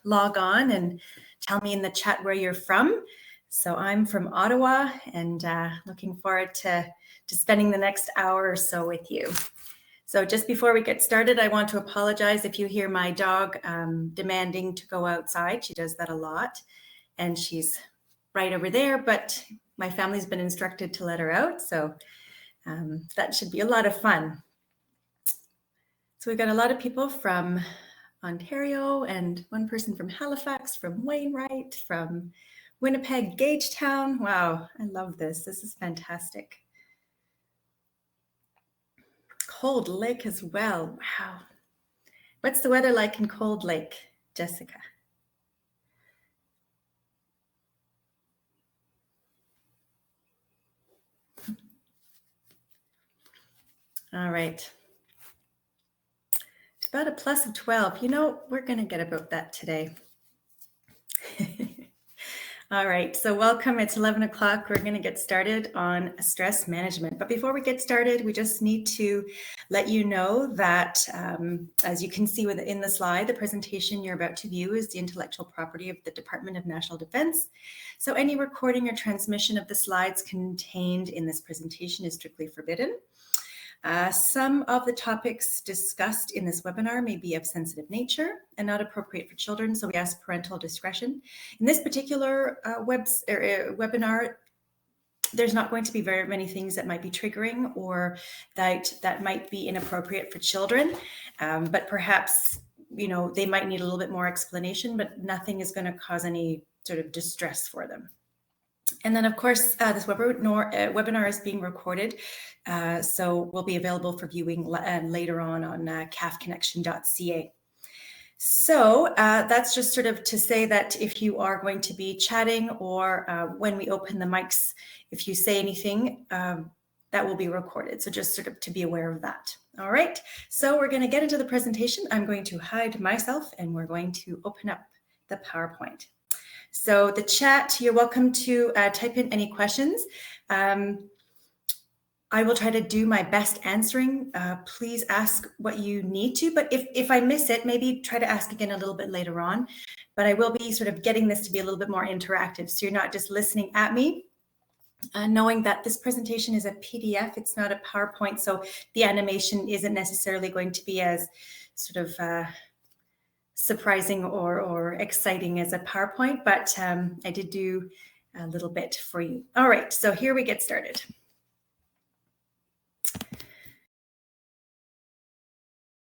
log on and tell me in the chat where you're from. So I'm from Ottawa, and looking forward to spending the next hour or so with you. So just before we get started, I want to apologize if you hear my dog demanding to go outside. She does that a lot, and she's right over there, but my family's been instructed to let her out, so that should be a lot of fun. So we've got a lot of people from Ontario and one person from Halifax, from Wainwright, from Winnipeg, Gagetown. Wow, I love this. This is fantastic. Cold Lake as well. Wow. What's the weather like in Cold Lake, Jessica? All right. It's about a plus of 12. You know, we're going to get about that today. All right, so welcome. It's 11 o'clock. We're going to get started on stress management. But before we get started, we just need to let you know that, as you can see in the slide, the presentation you're about to view is the intellectual property of the Department of National Defense. So any recording or transmission of the slides contained in this presentation is strictly forbidden. Some of the topics discussed in this webinar may be of sensitive nature and not appropriate for children, so we ask parental discretion. In this particular webinar, there's not going to be very many things that might be triggering or that might be inappropriate for children, but perhaps, you know, they might need a little bit more explanation, but nothing is going to cause any sort of distress for them. And then, of course, this webinar is being recorded, so will be available for viewing later on cafconnection.ca. So that's just sort of to say that if you are going to be chatting or when we open the mics, if you say anything, that will be recorded. So just sort of to be aware of that. All right, so we're going to get into the presentation. I'm going to hide myself and we're going to open up the PowerPoint. So the chat, you're welcome to type in any questions. I will try to do my best answering. Please ask what you need to, but if I miss it, maybe try to ask again a little bit later on. But I will be sort of getting this to be a little bit more interactive, so you're not just listening at me. Knowing that this presentation is a PDF, it's not a PowerPoint, so the animation isn't necessarily going to be as sort of surprising or exciting as a PowerPoint, but I did do a little bit for you. All right, so here we get started.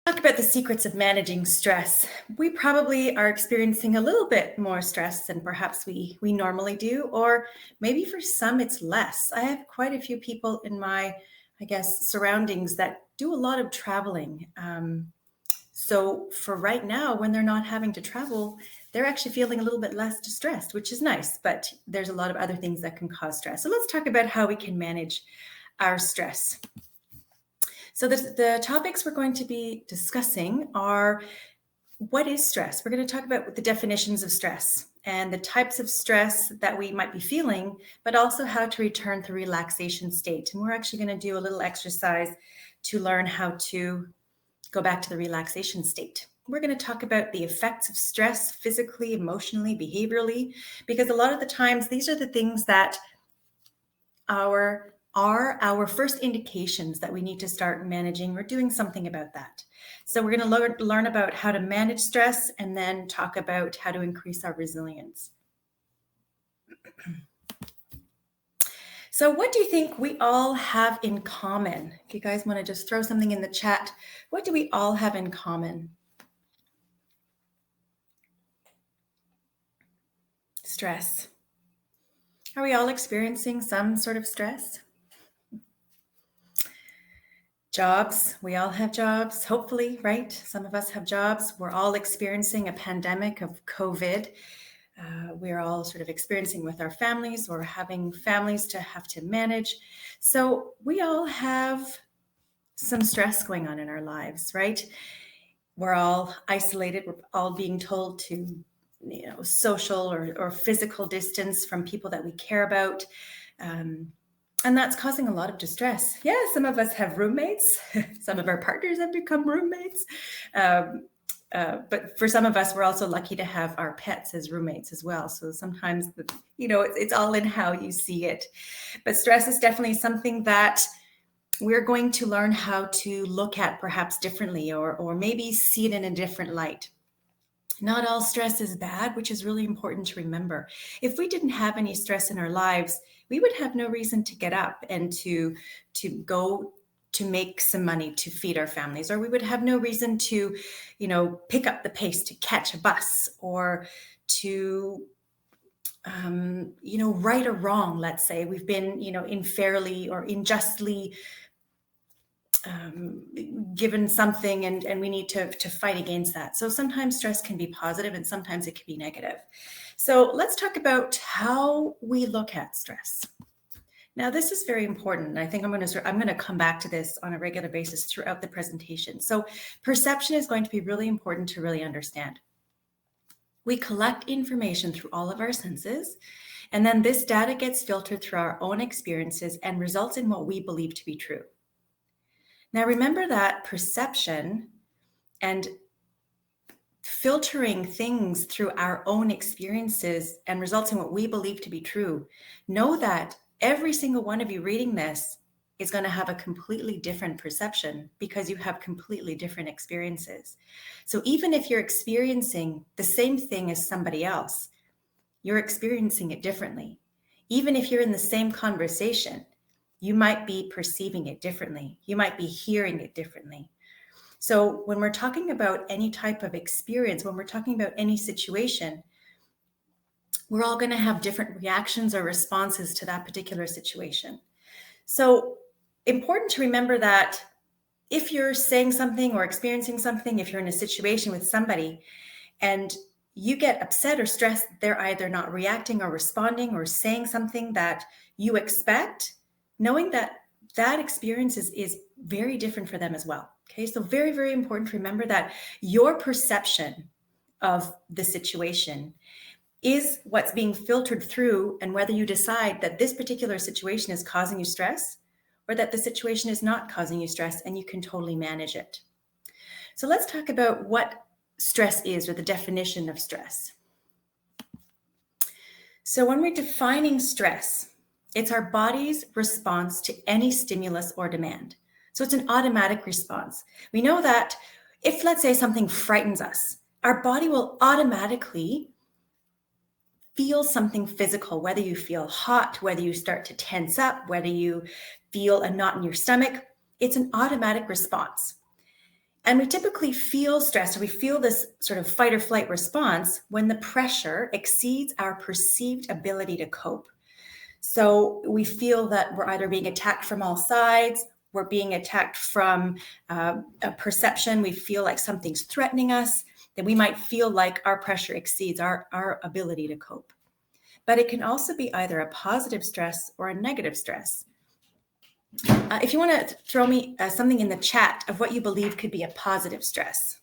Talk about the secrets of managing stress. We probably are experiencing a little bit more stress than perhaps we normally do, or maybe for some it's less. I have quite a few people in my, I guess, surroundings that do a lot of traveling. So for right now, when they're not having to travel, they're actually feeling a little bit less distressed, which is nice, but there's a lot of other things that can cause stress. So let's talk about how we can manage our stress. So the topics we're going to be discussing are, what is stress? We're going to talk about the definitions of stress and the types of stress that we might be feeling, but also how to return to relaxation state. And we're actually going to do a little exercise to learn how to go back to the relaxation state. We're going to talk about the effects of stress physically, emotionally, behaviorally, because a lot of the times these are the things that are our first indications that we need to start managing or doing something about that. So we're going to learn about how to manage stress and then talk about how to increase our resilience. So what do you think we all have in common? If you guys want to just throw something in the chat, what do we all have in common? Stress. Are we all experiencing some sort of stress? Jobs. We all have jobs, hopefully, right? Some of us have jobs. We're all experiencing a pandemic of COVID. We're all sort of experiencing with our families or having families to have to manage. So we all have some stress going on in our lives, right? We're all isolated. We're all being told to, you know, social or physical distance from people that we care about. And that's causing a lot of distress. Yeah, some of us have roommates. Some of our partners have become roommates. but for some of us, we're also lucky to have our pets as roommates as well. So sometimes, it's all in how you see it. But stress is definitely something that we're going to learn how to look at perhaps differently, or maybe see it in a different light. Not all stress is bad, which is really important to remember. If we didn't have any stress in our lives, we would have no reason to get up and to go to make some money to feed our families, or we would have no reason to, pick up the pace to catch a bus, or to right or wrong. Let's say we've been, unfairly or unjustly given something, and we need to fight against that. So sometimes stress can be positive and sometimes it can be negative. So let's talk about how we look at stress. Now, this is very important. I think I'm going to come back to this on a regular basis throughout the presentation. So perception is going to be really important to really understand. We collect information through all of our senses, and then this data gets filtered through our own experiences and results in what we believe to be true. Now, remember that perception and filtering things through our own experiences and results in what we believe to be true. Know that every single one of you reading this is going to have a completely different perception because you have completely different experiences. So even if you're experiencing the same thing as somebody else, you're experiencing it differently. Even if you're in the same conversation, you might be perceiving it differently. You might be hearing it differently. So when we're talking about any type of experience, when we're talking about any situation, we're all going to have different reactions or responses to that particular situation. So important to remember that if you're saying something or experiencing something, if you're in a situation with somebody and you get upset or stressed, they're either not reacting or responding or saying something that you expect, knowing that that experience is very different for them as well. Okay, so very, very important to remember that your perception of the situation is what's being filtered through, and whether you decide that this particular situation is causing you stress or that the situation is not causing you stress and you can totally manage it. So let's talk about what stress is, or the definition of stress. So when we're defining stress, it's our body's response to any stimulus or demand. So it's an automatic response. We know that if, let's say, something frightens us, our body will automatically feel something physical, whether you feel hot, whether you start to tense up, whether you feel a knot in your stomach. It's an automatic response. And we typically feel stress, or we feel this sort of fight or flight response when the pressure exceeds our perceived ability to cope. So we feel that we're either being attacked from all sides, we're being attacked from a perception, we feel like something's threatening us, then we might feel like our pressure exceeds our ability to cope. But it can also be either a positive stress or a negative stress. If you want to throw me something in the chat of what you believe could be a positive stress.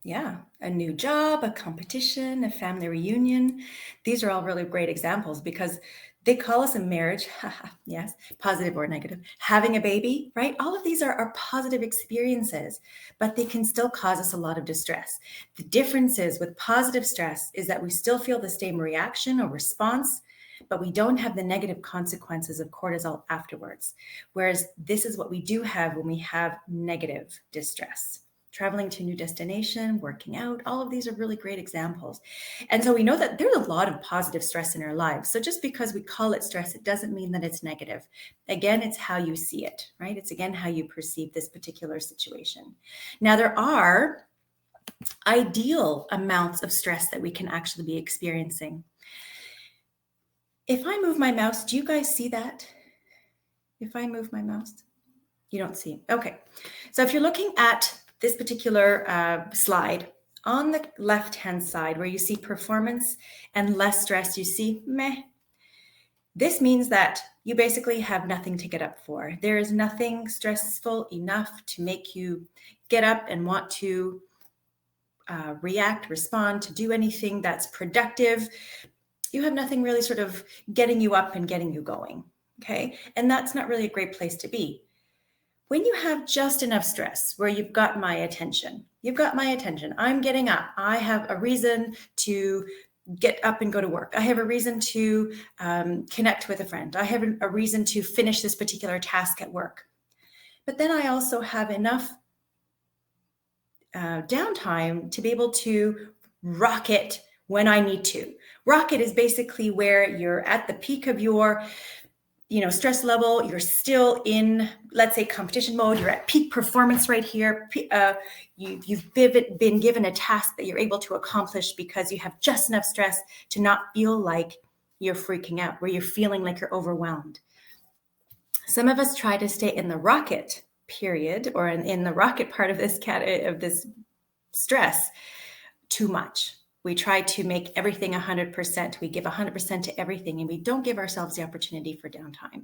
Yeah, a new job, a competition, a family reunion. These are all really great examples because they call us a marriage. Yes, positive or negative. Having a baby, right? All of these are positive experiences, but they can still cause us a lot of distress. The difference is with positive stress is that we still feel the same reaction or response, but we don't have the negative consequences of cortisol afterwards. Whereas this is what we do have when we have negative distress. Traveling to a new destination, working out, all of these are really great examples. And so we know that there's a lot of positive stress in our lives. So just because we call it stress, it doesn't mean that it's negative. Again, it's how you see it, right? It's again how you perceive this particular situation. Now, there are ideal amounts of stress that we can actually be experiencing. If I move my mouse, do you guys see that? If I move my mouse, you don't see. Okay. So if you're looking at this particular slide, on the left-hand side where you see performance and less stress, you see meh. This means that you basically have nothing to get up for. There is nothing stressful enough to make you get up and want to react, respond, to do anything that's productive. You have nothing really sort of getting you up and getting you going. Okay. And that's not really a great place to be. When you have just enough stress where you've got my attention, I'm getting up. I have a reason to get up and go to work. I have a reason to connect with a friend. I have a reason to finish this particular task at work. But then I also have enough downtime to be able to rock it when I need to. Rock it is basically where you're at the peak of your stress level, you're still in, let's say, competition mode, you're at peak performance right here. You've been given a task that you're able to accomplish because you have just enough stress to not feel like you're freaking out, where you're feeling like you're overwhelmed. Some of us try to stay in the rocket period, or in the rocket part of this stress too much. We try to make everything 100%. We give 100% to everything, and we don't give ourselves the opportunity for downtime.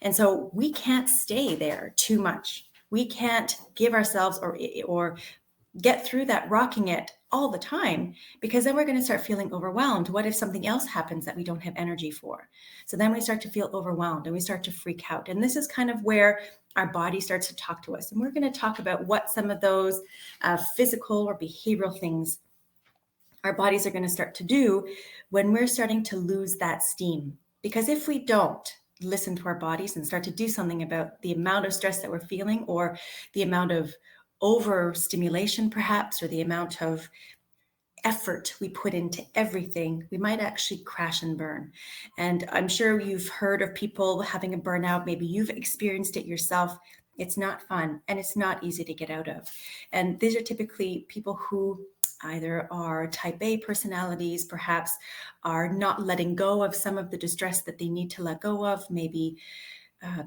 And so we can't stay there too much. We can't give ourselves or get through that rocking it all the time, because then we're going to start feeling overwhelmed. What if something else happens that we don't have energy for? So then we start to feel overwhelmed and we start to freak out. And this is kind of where our body starts to talk to us. And we're going to talk about what some of those physical or behavioral things our bodies are going to start to do when we're starting to lose that steam. Because if we don't listen to our bodies and start to do something about the amount of stress that we're feeling, or the amount of overstimulation perhaps, or the amount of effort we put into everything, we might actually crash and burn. And I'm sure you've heard of people having a burnout. Maybe you've experienced it yourself. It's not fun, and it's not easy to get out of. And these are typically people who either are type A personalities, perhaps are not letting go of some of the distress that they need to let go of. Maybe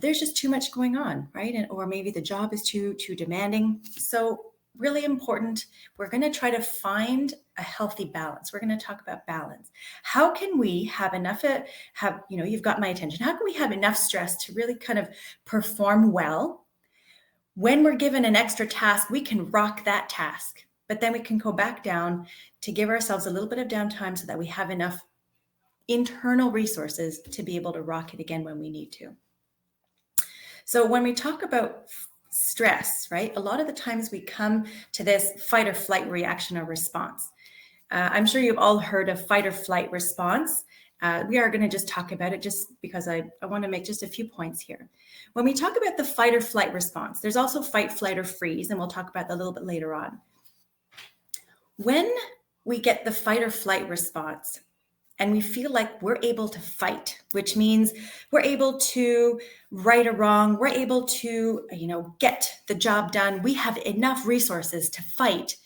there's just too much going on, right? Or maybe the job is too demanding. So really important, we're going to try to find a healthy balance. We're going to talk about balance. How can we have enough, you've got my attention. How can we have enough stress to really kind of perform well? When we're given an extra task, we can rock that task, but then we can go back down to give ourselves a little bit of downtime so that we have enough internal resources to be able to rock it again when we need to. So when we talk about stress, right, a lot of the times we come to this fight or flight reaction or response. I'm sure you've all heard of fight or flight response. We are going to just talk about it just because I want to make just a few points here. When we talk about the fight or flight response, there's also fight, flight, or freeze, and we'll talk about that a little bit later on. When we get the fight or flight response and we feel like we're able to fight, which means we're able to right a wrong, we're able to, get the job done. We have enough resources to fight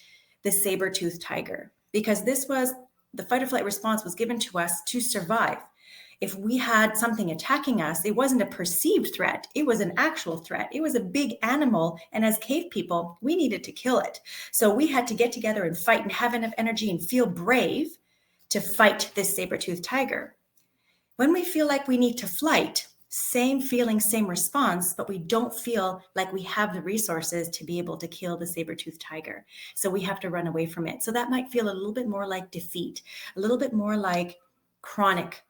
the saber-toothed tiger, because the fight or flight response was given to us to survive. If we had something attacking us, it wasn't a perceived threat. It was an actual threat. It was a big animal. And as cave people, we needed to kill it. So we had to get together and fight and have enough energy and feel brave to fight this saber-toothed tiger. When we feel like we need to flight, same feeling, same response, but we don't feel like we have the resources to be able to kill the saber-toothed tiger. So we have to run away from it. So that might feel a little bit more like defeat, a little bit more like chronic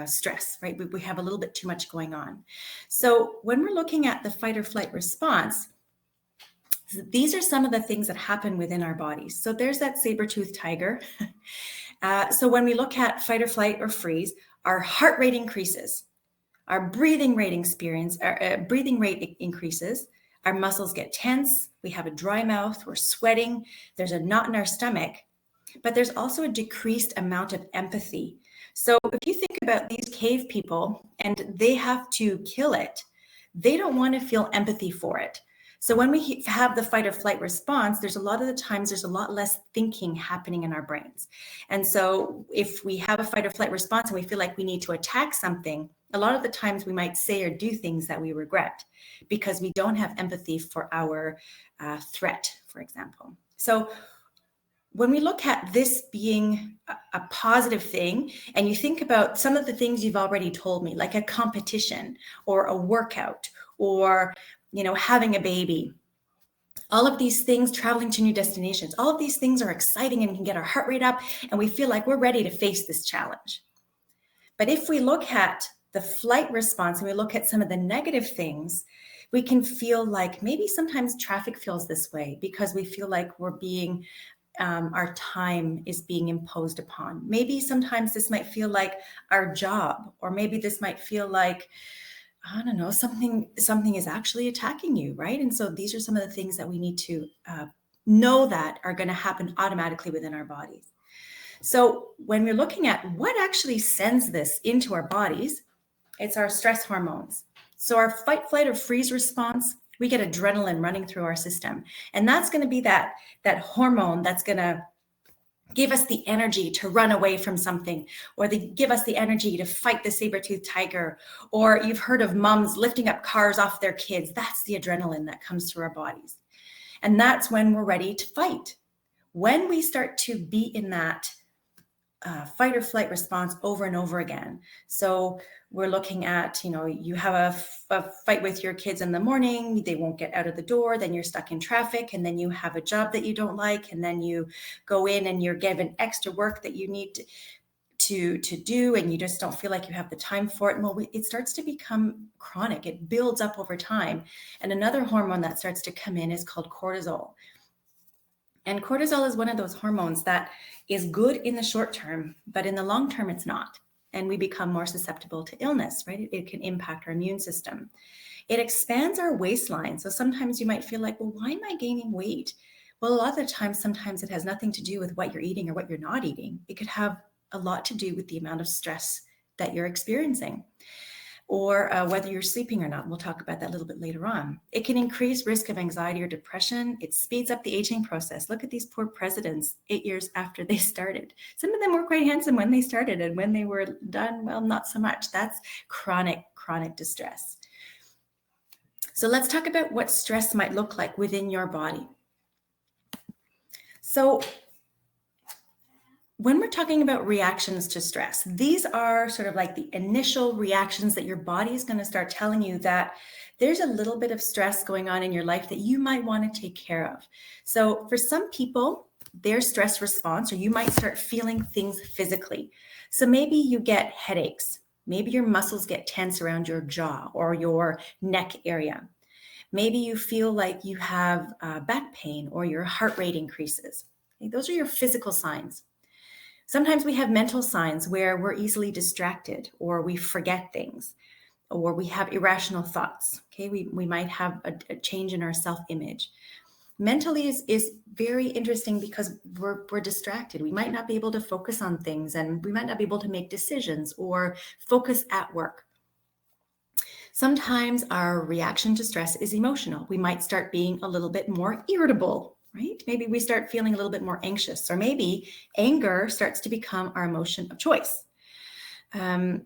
stress, right? We have a little bit too much going on. So when we're looking at the fight or flight response, these are some of the things that happen within our bodies. So there's that saber-toothed tiger. So when we look at fight or flight or freeze, our heart rate increases, our breathing rate increases, our muscles get tense, we have a dry mouth, we're sweating, there's a knot in our stomach, but there's also a decreased amount of empathy. So if you think about these cave people and they have to kill it, they don't want to feel empathy for it. So when we have the fight or flight response, there's a lot less thinking happening in our brains. And so if we have a fight or flight response and we feel like we need to attack something, a lot of the times we might say or do things that we regret because we don't have empathy for our threat, for example. So when we look at this being a positive thing, and you think about some of the things you've already told me, like a competition or a workout or, having a baby, all of these things, traveling to new destinations, all of these things are exciting and can get our heart rate up and we feel like we're ready to face this challenge. But if we look at the flight response, and we look at some of the negative things, we can feel like maybe sometimes traffic feels this way because we feel like we're being our time is being imposed upon. Maybe sometimes this might feel like our job, or maybe this might feel like, I don't know, something is actually attacking you, right? And so these are some of the things that we need to know that are going to happen automatically within our bodies. So when we're looking at what actually sends this into our bodies, it's our stress hormones. So our fight, flight, or freeze response, we get adrenaline running through our system. And that's going to be that hormone that's going to give us the energy to run away from something, or give us the energy to fight the saber-toothed tiger. Or you've heard of moms lifting up cars off their kids. That's the adrenaline that comes through our bodies. And that's when we're ready to fight. When we start to be in that fight or flight response over and over again. So we're looking at, you have a fight with your kids in the morning, they won't get out of the door, then you're stuck in traffic, and then you have a job that you don't like, and then you go in and you're given extra work that you need to do, and you just don't feel like you have the time for it. Well, it starts to become chronic. It builds up over time. And another hormone that starts to come in is called cortisol. And cortisol is one of those hormones that is good in the short term, but in the long term, it's not. And we become more susceptible to illness, right? It can impact our immune system. It expands our waistline. So sometimes you might feel like, well, why am I gaining weight? Well, a lot of the time, sometimes it has nothing to do with what you're eating or what you're not eating. It could have a lot to do with the amount of stress that you're experiencing, or whether you're sleeping or not. We'll talk about that a little bit later on. It can increase risk of anxiety or depression. It speeds up the aging process. Look at these poor presidents 8 years after they started. Some of them were quite handsome when they started, and when they were done, well, not so much. That's chronic distress. So let's talk about what stress might look like within your body. So when we're talking about reactions to stress, these are sort of like the initial reactions that your body is going to start telling you that there's a little bit of stress going on in your life that you might want to take care of. So for some people, their stress response, or you might start feeling things physically. So maybe you get headaches. Maybe your muscles get tense around your jaw or your neck area. Maybe you feel like you have back pain, or your heart rate increases. Okay, those are your physical signs. Sometimes we have mental signs where we're easily distracted, or we forget things, or we have irrational thoughts. Okay, we might have a change in our self-image. Mentally is very interesting because we're distracted. We might not be able to focus on things, and we might not be able to make decisions or focus at work. Sometimes our reaction to stress is emotional. We might start being a little bit more irritable, right? Maybe we start feeling a little bit more anxious, or maybe anger starts to become our emotion of choice. And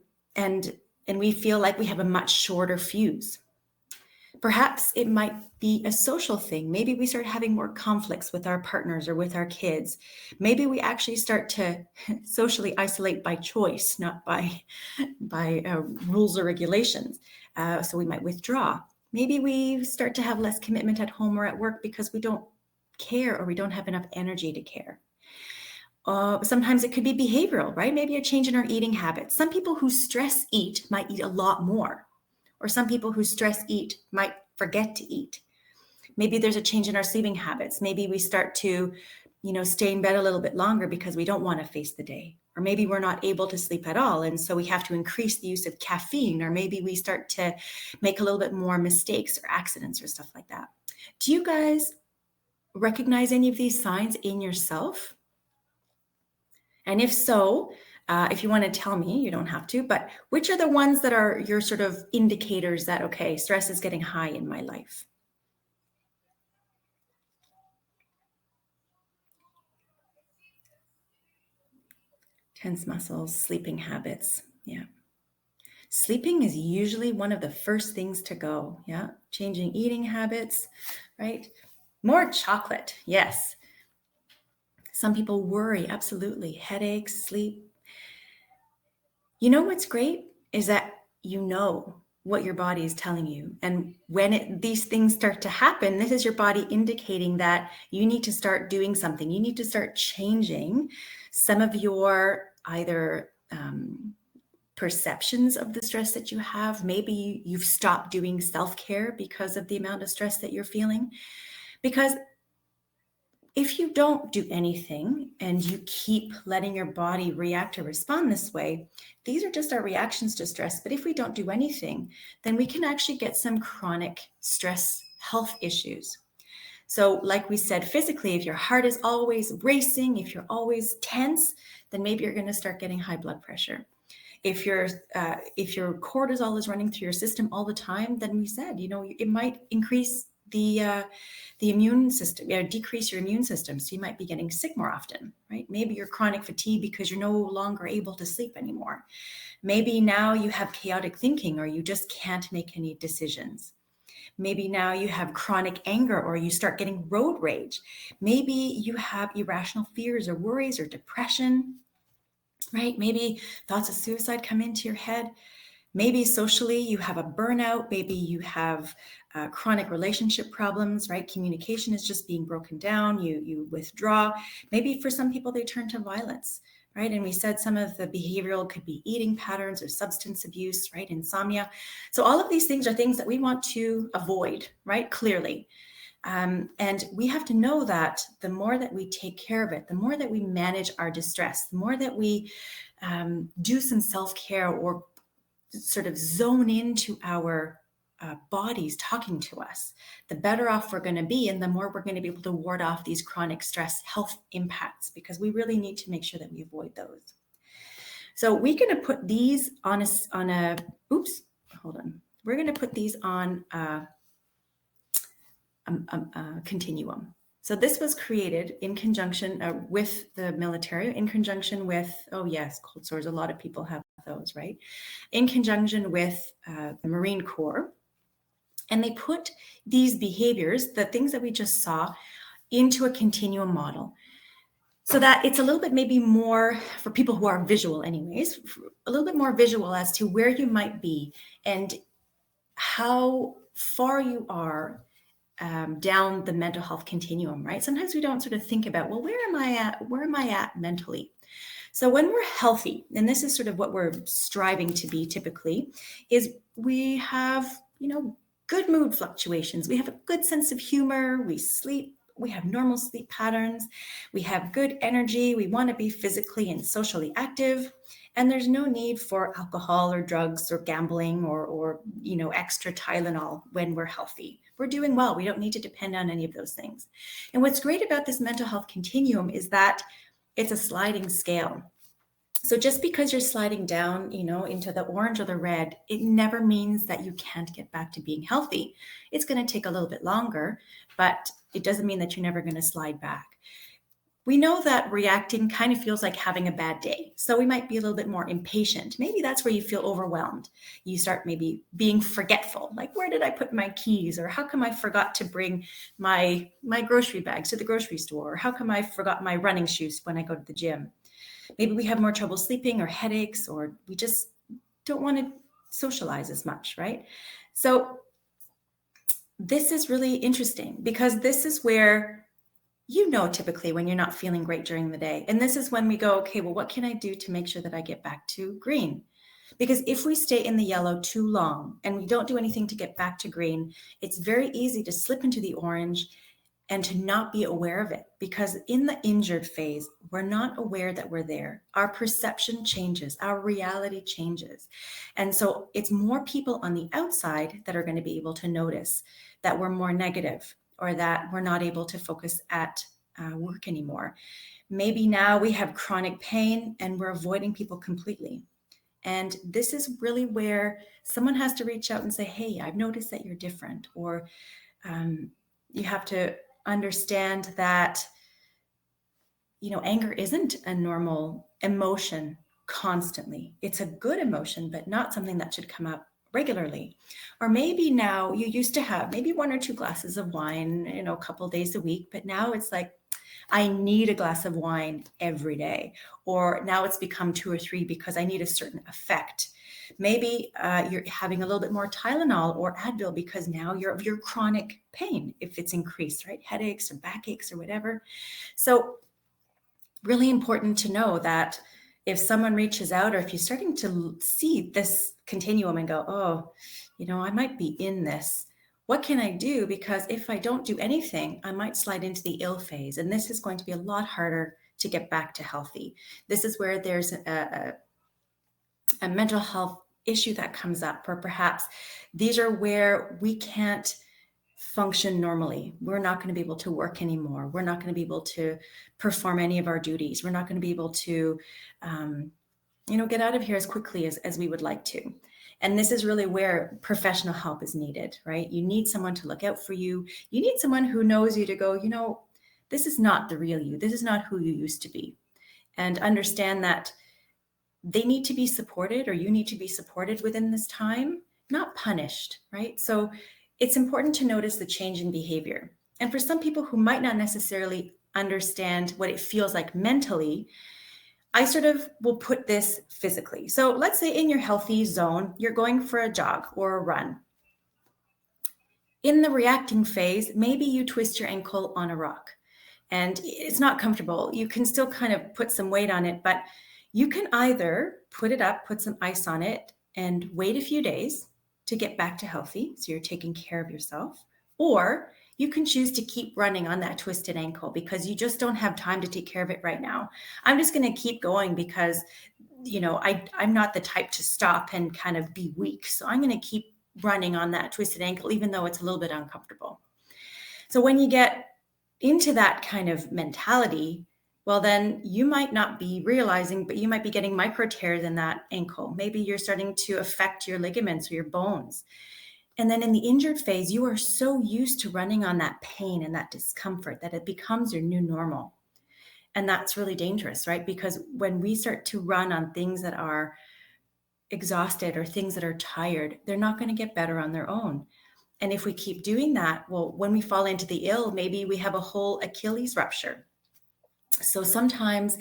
we feel like we have a much shorter fuse. Perhaps it might be a social thing. Maybe we start having more conflicts with our partners or with our kids. Maybe we actually start to socially isolate by choice, not by rules or regulations. So we might withdraw. Maybe we start to have less commitment at home or at work because we don't care, or we don't have enough energy to care. Sometimes it could be behavioral, right? Maybe a change in our eating habits. Some people who stress eat might eat a lot more, or some people who stress eat might forget to eat. Maybe there's a change in our sleeping habits. Maybe we start to, stay in bed a little bit longer because we don't want to face the day. Or maybe we're not able to sleep at all, and so we have to increase the use of caffeine. Or maybe we start to make a little bit more mistakes or accidents or stuff like that. Do you guys recognize any of these signs in yourself? And if so, if you want to tell me, you don't have to, but which are the ones that are your sort of indicators that, okay, stress is getting high in my life? Tense muscles, sleeping habits. Yeah. Sleeping is usually one of the first things to go. Yeah. Changing eating habits, right? More chocolate. Yes. Some people worry. Absolutely. Headaches, sleep. You know what's great is that you know what your body is telling you. And when these things start to happen, this is your body indicating that you need to start doing something. You need to start changing some of your either perceptions of the stress that you have. Maybe you've stopped doing self-care because of the amount of stress that you're feeling. Because if you don't do anything and you keep letting your body react or respond this way, these are just our reactions to stress. But if we don't do anything, then we can actually get some chronic stress health issues. So like we said, physically, if your heart is always racing, if you're always tense, then maybe you're going to start getting high blood pressure. If your cortisol is running through your system all the time, then we said, it might increase the immune system, decrease your immune system. So you might be getting sick more often, right? Maybe you're chronic fatigue because you're no longer able to sleep anymore. Maybe now you have chaotic thinking, or you just can't make any decisions. Maybe now you have chronic anger, or you start getting road rage. Maybe you have irrational fears or worries or depression, right? Maybe thoughts of suicide come into your head. Maybe socially you have a burnout. Maybe you have chronic relationship problems, right? Communication is just being broken down. You withdraw. Maybe for some people they turn to violence, right? And we said some of the behavioral could be eating patterns or substance abuse, right? Insomnia. So all of these things are things that we want to avoid, right? Clearly. And we have to know that the more that we take care of it, the more that we manage our distress, the more that we do some self-care or sort of zone into our bodies talking to us, the better off we're going to be, and the more we're going to be able to ward off these chronic stress health impacts, because we really need to make sure that we avoid those. So we're going to put these on a we're going to put these on a continuum. So this was created in conjunction with the military, in conjunction with, cold sores. A lot of people have those, right? In conjunction with the Marine Corps. And they put these behaviors, the things that we just saw, into a continuum model. So that it's a little bit maybe more, for people who are visual anyways, a little bit more visual as to where you might be and how far you are down the mental health continuum, right? Sometimes we don't sort of think about, well, where am I at mentally? So when we're healthy, and this is sort of what we're striving to be typically, is we have, good mood fluctuations. We have a good sense of humor. We sleep. We have normal sleep patterns. We have good energy. We want to be physically and socially active. And there's no need for alcohol or drugs or gambling or extra Tylenol when we're healthy. We're doing well. We don't need to depend on any of those things. And what's great about this mental health continuum is that it's a sliding scale. So just because you're sliding down, into the orange or the red, it never means that you can't get back to being healthy. It's going to take a little bit longer, but it doesn't mean that you're never going to slide back. We know that reacting kind of feels like having a bad day. So we might be a little bit more impatient. Maybe that's where you feel overwhelmed. You start maybe being forgetful, like, where did I put my keys? Or how come I forgot to bring my grocery bags to the grocery store? Or how come I forgot my running shoes when I go to the gym? Maybe we have more trouble sleeping or headaches, or we just don't want to socialize as much, right? So this is really interesting, because this is where, typically when you're not feeling great during the day. And this is when we go, okay, well, what can I do to make sure that I get back to green? Because if we stay in the yellow too long and we don't do anything to get back to green, it's very easy to slip into the orange and to not be aware of it, because in the injured phase, we're not aware that we're there. Our perception changes, our reality changes. And so it's more people on the outside that are going to be able to notice that we're more negative, or that we're not able to focus at work anymore. Maybe now we have chronic pain and we're avoiding people completely. And this is really where someone has to reach out and say, hey, I've noticed that you're different. Or you have to understand that, anger isn't a normal emotion constantly. It's a good emotion, but not something that should come up regularly. Or maybe now you used to have maybe 1 or 2 glasses of wine, a couple of days a week, but now it's like, I need a glass of wine every day. Or now it's become 2 or 3 because I need a certain effect. Maybe you're having a little bit more Tylenol or Advil because now you're of your chronic pain, if it's increased, right? Headaches or backaches or whatever. So really important to know that If someone reaches out, or if you're starting to see this continuum and go, oh, I might be in this. What can I do? Because if I don't do anything, I might slide into the ill phase. And this is going to be a lot harder to get back to healthy. This is where there's a mental health issue that comes up, or perhaps these are where we can't function normally. We're not going to be able to work anymore. We're not going to be able to perform any of our duties. We're not going to be able to, get out of here as quickly as we would like to. And this is really where professional help is needed, right? You need someone to look out for you. You need someone who knows you to go, this is not the real you. This is not who you used to be. And understand that they need to be supported, or you need to be supported within this time, not punished, right? So it's important to notice the change in behavior. And for some people who might not necessarily understand what it feels like mentally, I sort of will put this physically. So let's say in your healthy zone, you're going for a jog or a run. In the reacting phase, maybe you twist your ankle on a rock and it's not comfortable. You can still kind of put some weight on it, but you can either put it up, put some ice on it, and wait a few days to get back to healthy, so you're taking care of yourself, or you can choose to keep running on that twisted ankle because you just don't have time to take care of it right now. I'm just going to keep going because, I'm not the type to stop and kind of be weak. So I'm going to keep running on that twisted ankle, even though it's a little bit uncomfortable. So when you get into that kind of mentality, well, then you might not be realizing, but you might be getting micro tears in that ankle. Maybe you're starting to affect your ligaments or your bones. And then in the injured phase, you are so used to running on that pain and that discomfort that it becomes your new normal. And that's really dangerous, right? Because when we start to run on things that are exhausted or things that are tired, they're not going to get better on their own. And if we keep doing that, well, when we fall into the ill, maybe we have a whole Achilles rupture. So sometimes,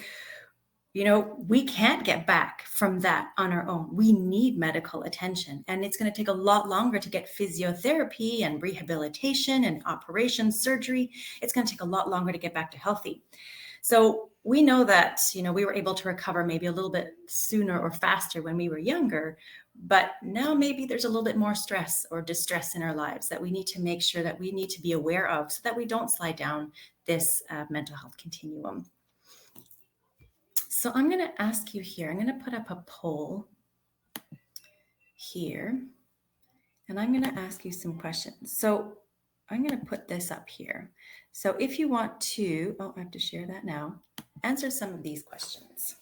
we can't get back from that on our own. We need medical attention, and it's going to take a lot longer to get physiotherapy and rehabilitation and operations, surgery. It's going to take a lot longer to get back to healthy. So we know that, we were able to recover maybe a little bit sooner or faster when we were younger, but now maybe there's a little bit more stress or distress in our lives that we need to make sure that we need to be aware of so that we don't slide down this mental health continuum. So I'm going to ask you here, I'm going to put up a poll here, and I'm going to ask you some questions. So I'm going to put this up here. So if you want to, I have to share that now, answer some of these questions.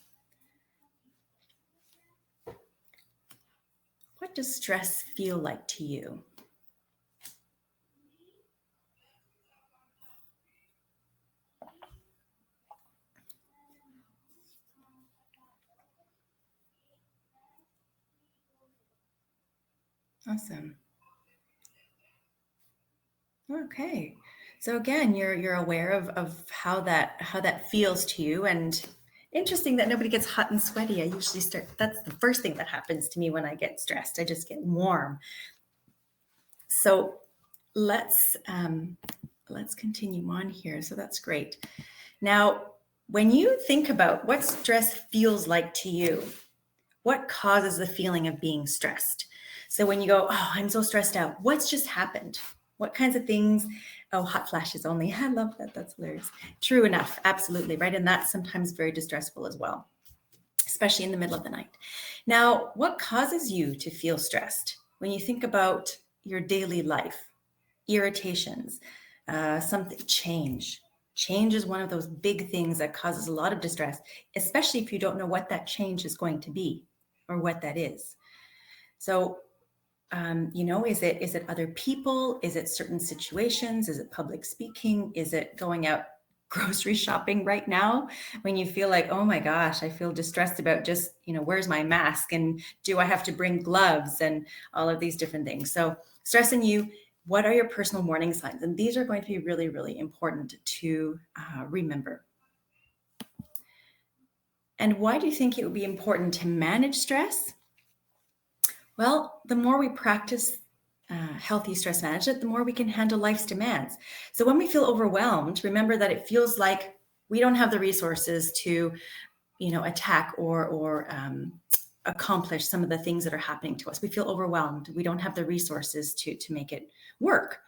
What does stress feel like to you? Awesome. Okay. So again, you're aware of how that feels to you, and interesting that nobody gets hot and sweaty. I usually that's the first thing that happens to me when I get stressed. I just get warm. So let's continue on here. So that's great. Now, when you think about what stress feels like to you, what causes the feeling of being stressed? So when you go, oh, I'm so stressed out, what's just happened? What kinds of things? Oh, hot flashes only. I love that. That's hilarious. True enough. Absolutely. Right. And that's sometimes very distressful as well, especially in the middle of the night. Now, what causes you to feel stressed when you think about your daily life? Irritations, something, change. Change is one of those big things that causes a lot of distress, especially if you don't know what that change is going to be or what that is. So, is it other people? Is it certain situations? Is it public speaking? Is it going out grocery shopping right now when you feel like, oh my gosh, I feel distressed about just, where's my mask? And do I have to bring gloves and all of these different things? So stressing you, what are your personal warning signs? And these are going to be really, really important to remember. And why do you think it would be important to manage stress? Well, the more we practice healthy stress management, the more we can handle life's demands. So when we feel overwhelmed, remember that it feels like we don't have the resources to attack or accomplish some of the things that are happening to us. We feel overwhelmed. We don't have the resources to make it work.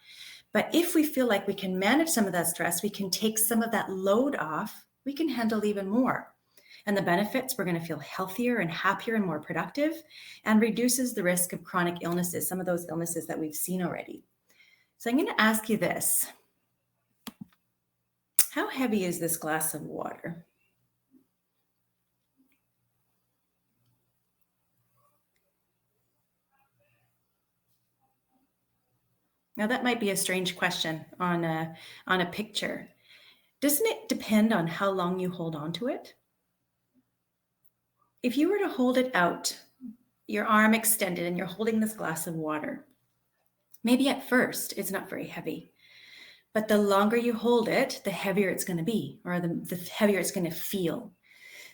But if we feel like we can manage some of that stress, we can take some of that load off, we can handle even more. And the benefits, we're going to feel healthier and happier and more productive, and reduces the risk of chronic illnesses, some of those illnesses that we've seen already. So I'm going to ask you this. How heavy is this glass of water? Now that might be a strange question on a picture. Doesn't it depend on how long you hold on to it? If you were to hold it out, your arm extended, and you're holding this glass of water, maybe at first it's not very heavy, but the longer you hold it, the heavier it's going to be, or the heavier it's going to feel.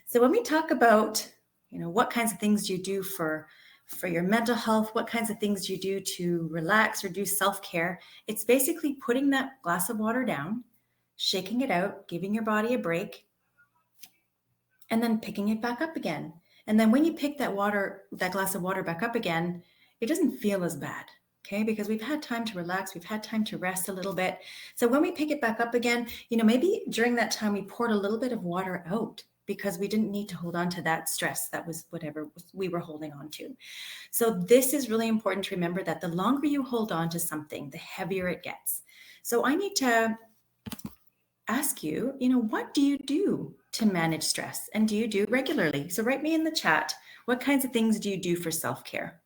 So when we talk about, what kinds of things do you do for your mental health, what kinds of things do you do to relax or do self-care, it's basically putting that glass of water down, shaking it out, giving your body a break, and then picking it back up again. And then when you pick that glass of water back up again, it doesn't feel as bad, okay? Because we've had time to relax, we've had time to rest a little bit. So when we pick it back up again, maybe during that time we poured a little bit of water out because we didn't need to hold on to that stress that was whatever we were holding on to. So this is really important to remember, that the longer you hold on to something, the heavier it gets. So I need to ask you, what do you do to manage stress, and do you do regularly? So write me in the chat, what kinds of things do you do for self-care?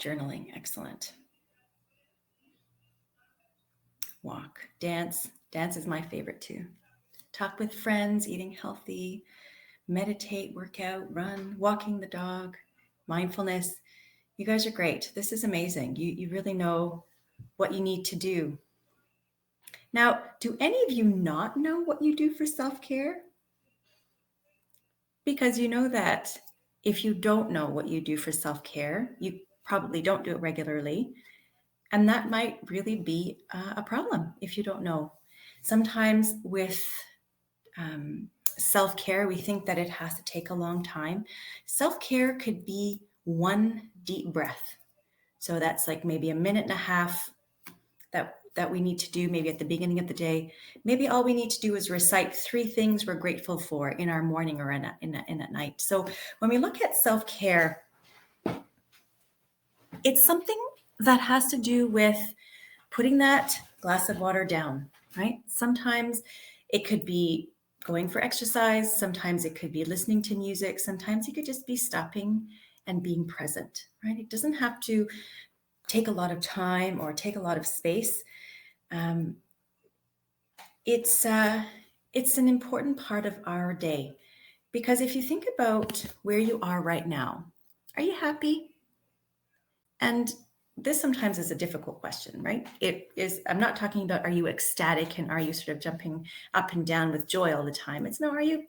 Journaling, excellent. Walk, dance is my favorite too. Talk with friends, eating healthy, meditate, work out, run, walking the dog, mindfulness. You guys are great. This is amazing. You really know what you need to do. Now, do any of you not know what you do for self-care? Because you know that if you don't know what you do for self-care, you probably don't do it regularly. And that might really be a problem if you don't know. Sometimes with self-care, we think that it has to take a long time. Self-care could be one deep breath. So that's like maybe a minute and a half that we need to do maybe at the beginning of the day. Maybe all we need to do is recite 3 things we're grateful for in our morning or in at night. So when we look at self-care, it's something that has to do with putting that glass of water down, right? Sometimes it could be going for exercise. Sometimes it could be listening to music. Sometimes it could just be stopping and being present, right? It doesn't have to take a lot of time or take a lot of space. It's an important part of our day, because if you think about where you are right now, are you happy? And this sometimes is a difficult question, right? I'm not talking about, are you ecstatic and are you sort of jumping up and down with joy all the time? It's no, are you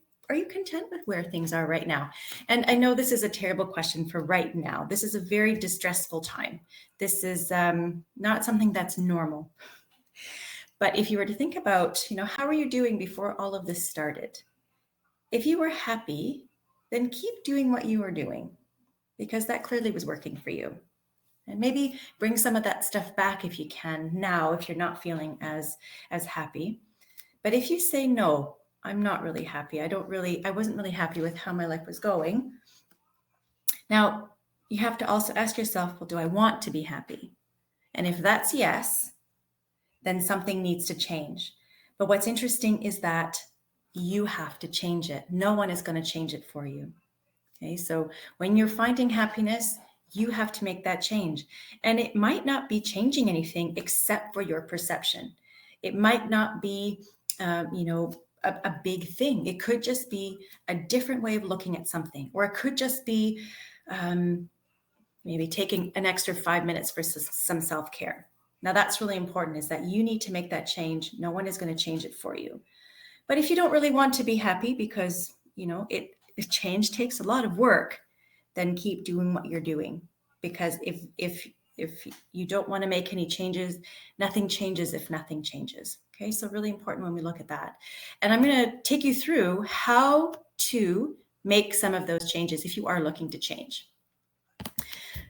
content with where things are right now? And I know this is a terrible question for right now. This is a very distressful time. This is not something that's normal. But if you were to think about, how are you doing before all of this started? If you were happy, then keep doing what you were doing, because that clearly was working for you. And maybe bring some of that stuff back if you can now, if you're not feeling as happy. But if you say, no, I'm not really happy, I wasn't really happy with how my life was going. Now, you have to also ask yourself, well, do I want to be happy? And if that's yes, then something needs to change. But what's interesting is that you have to change it. No one is going to change it for you. Okay, so when you're finding happiness, you have to make that change. And it might not be changing anything except for your perception. It might not be, a big thing. It could just be a different way of looking at something, or it could just be maybe taking an extra 5 minutes for some self-care. Now that's really important, is that you need to make that change. No one is going to change it for you. But if you don't really want to be happy because, if change takes a lot of work, then keep doing what you're doing. Because if if you don't want to make any changes, nothing changes if nothing changes. Okay, so really important when we look at that. And I'm going to take you through how to make some of those changes if you are looking to change.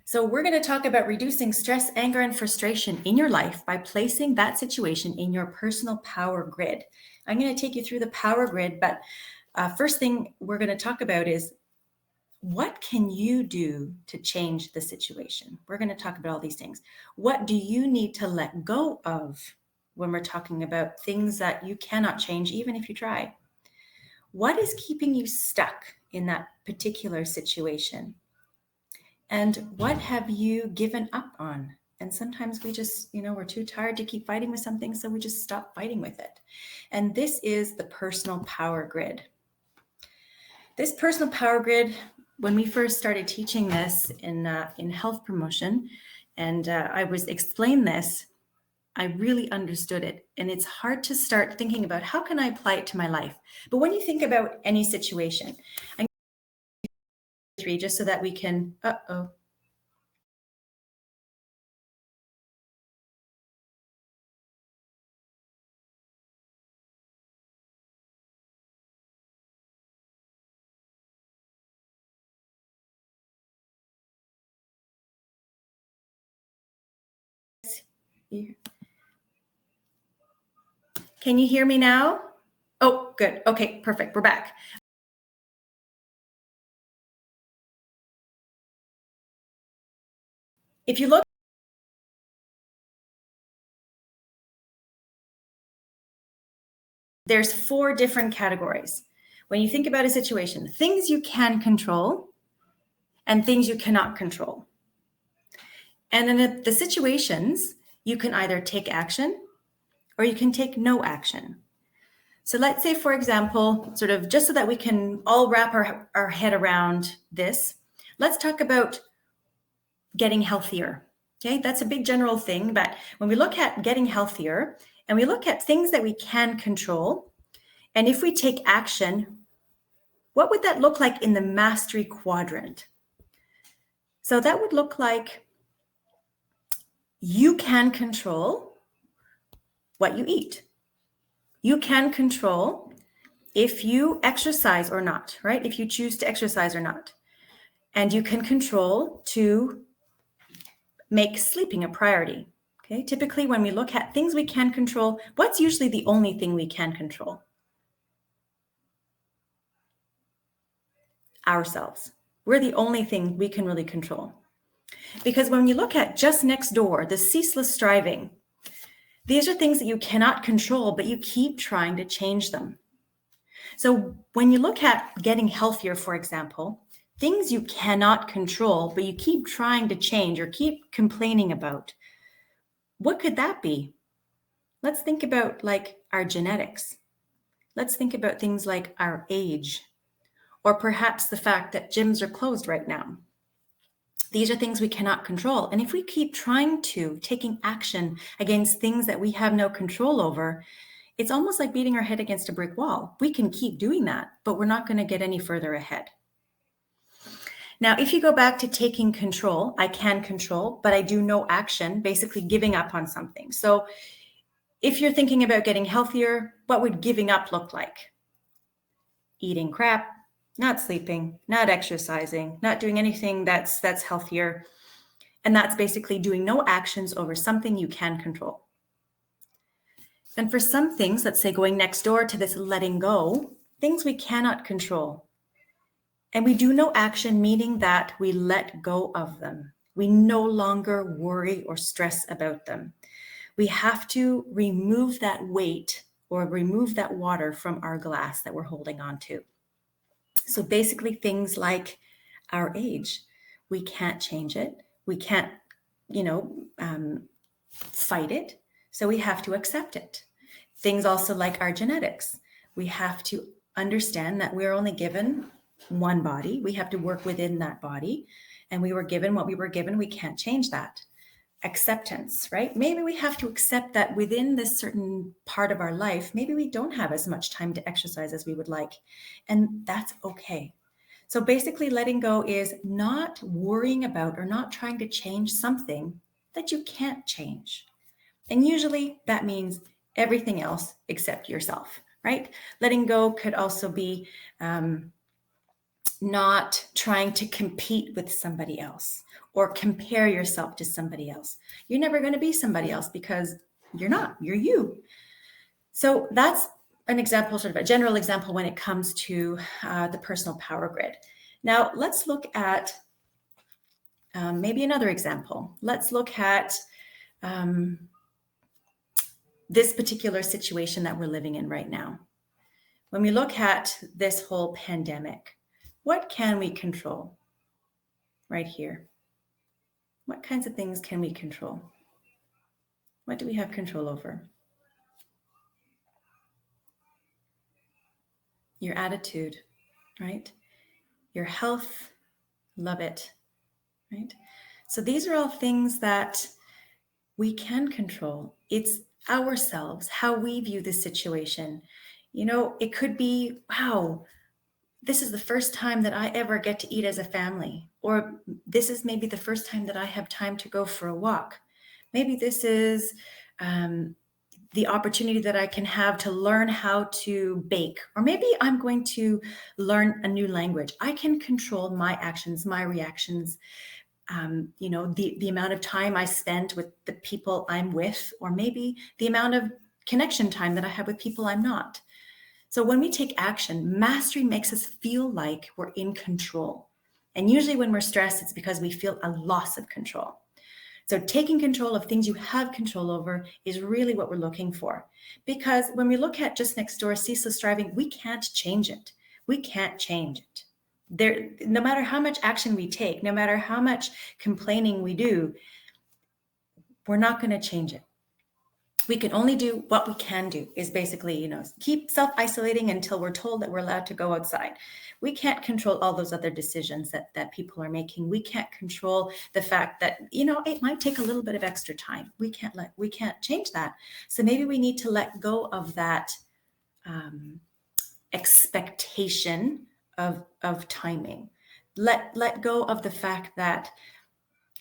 So we're going to talk about reducing stress, anger, and frustration in your life by placing that situation in your personal power grid. I'm going to take you through the power grid, but first thing we're going to talk about is what can you do to change the situation? We're going to talk about all these things. What do you need to let go of when we're talking about things that you cannot change, even if you try? What is keeping you stuck in that particular situation? And what have you given up on? And sometimes we just, we're too tired to keep fighting with something, so we just stop fighting with it. And this is the personal power grid. This personal power grid, when we first started teaching this in health promotion, and I was explained this, I really understood it. And it's hard to start thinking about how can I apply it to my life. But when you think about any situation, I'm going to 3 just so that we can, Can you hear me now? Oh, good. Okay, perfect. We're back. If you look, there's 4 different categories. When you think about a situation, things you can control and things you cannot control. And in the situations, you can either take action or you can take no action. So let's say, for example, sort of just so that we can all wrap our head around this, let's talk about getting healthier. Okay, that's a big general thing. But when we look at getting healthier and we look at things that we can control, and if we take action, what would that look like in the mastery quadrant? So that would look like you can control what you eat. You can control if you exercise or not, right? If you choose to exercise or not. And you can control to make sleeping a priority. Okay, typically when we look at things we can control, what's usually the only thing we can control? Ourselves. We're the only thing we can really control. Because when you look at just next door, the ceaseless striving, these are things that you cannot control, but you keep trying to change them. So when you look at getting healthier, for example, things you cannot control, but you keep trying to change or keep complaining about, what could that be? Let's think about like our genetics. Let's think about things like our age, or perhaps the fact that gyms are closed right now. These are things we cannot control. And if we keep taking action against things that we have no control over, it's almost like beating our head against a brick wall. We can keep doing that, but we're not going to get any further ahead. Now, if you go back to taking control, I can control, but I do no action, basically giving up on something. So if you're thinking about getting healthier, what would giving up look like? Eating crap, not sleeping, not exercising, not doing anything that's healthier. And that's basically doing no actions over something you can control. And for some things, let's say going next door to this letting go, things we cannot control. And we do no action, meaning that we let go of them. We no longer worry or stress about them. We have to remove that weight or remove that water from our glass that we're holding on to. So basically things like our age, we can't change it. We can't, fight it. So we have to accept it. Things also like our genetics. We have to understand that we're only given one body. We have to work within that body. And we were given what we were given. We can't change that. Acceptance, right? Maybe we have to accept that within this certain part of our life, maybe we don't have as much time to exercise as we would like. And that's okay. So basically letting go is not worrying about or not trying to change something that you can't change. And usually that means everything else except yourself, right? Letting go could also be not trying to compete with somebody else or compare yourself to somebody else. You're never going to be somebody else because you're not, you're you. So that's an example, sort of a general example when it comes to the personal power grid. Now let's look at maybe another example. Let's look at this particular situation that we're living in right now. When we look at this whole pandemic, what can we control right here? What kinds of things can we control? What do we have control over? Your attitude, right? Your health, love it, right? So these are all things that we can control. It's ourselves, how we view the situation. You know, it could be, wow, this is the first time that I ever get to eat as a family, or this is maybe the first time that I have time to go for a walk. Maybe this is the opportunity that I can have to learn how to bake, or maybe I'm going to learn a new language. I can control my actions, my reactions, you know, the amount of time I spend with the people I'm with, or maybe the amount of connection time that I have with people I'm not. So when we take action, mastery makes us feel like we're in control. And usually when we're stressed, it's because we feel a loss of control. So taking control of things you have control over is really what we're looking for. Because when we look at just next door, ceaseless striving, we can't change it. We can't change it. There, no matter how much action we take, no matter how much complaining we do, we're not going to change it. We can only do what we can do, is basically, you know, keep self-isolating until we're told that we're allowed to go outside. We can't control all those other decisions that people are making. We can't control the fact that, you know, it might take a little bit of extra time. We can't change that. So maybe we need to let go of that expectation of timing. Let go of the fact that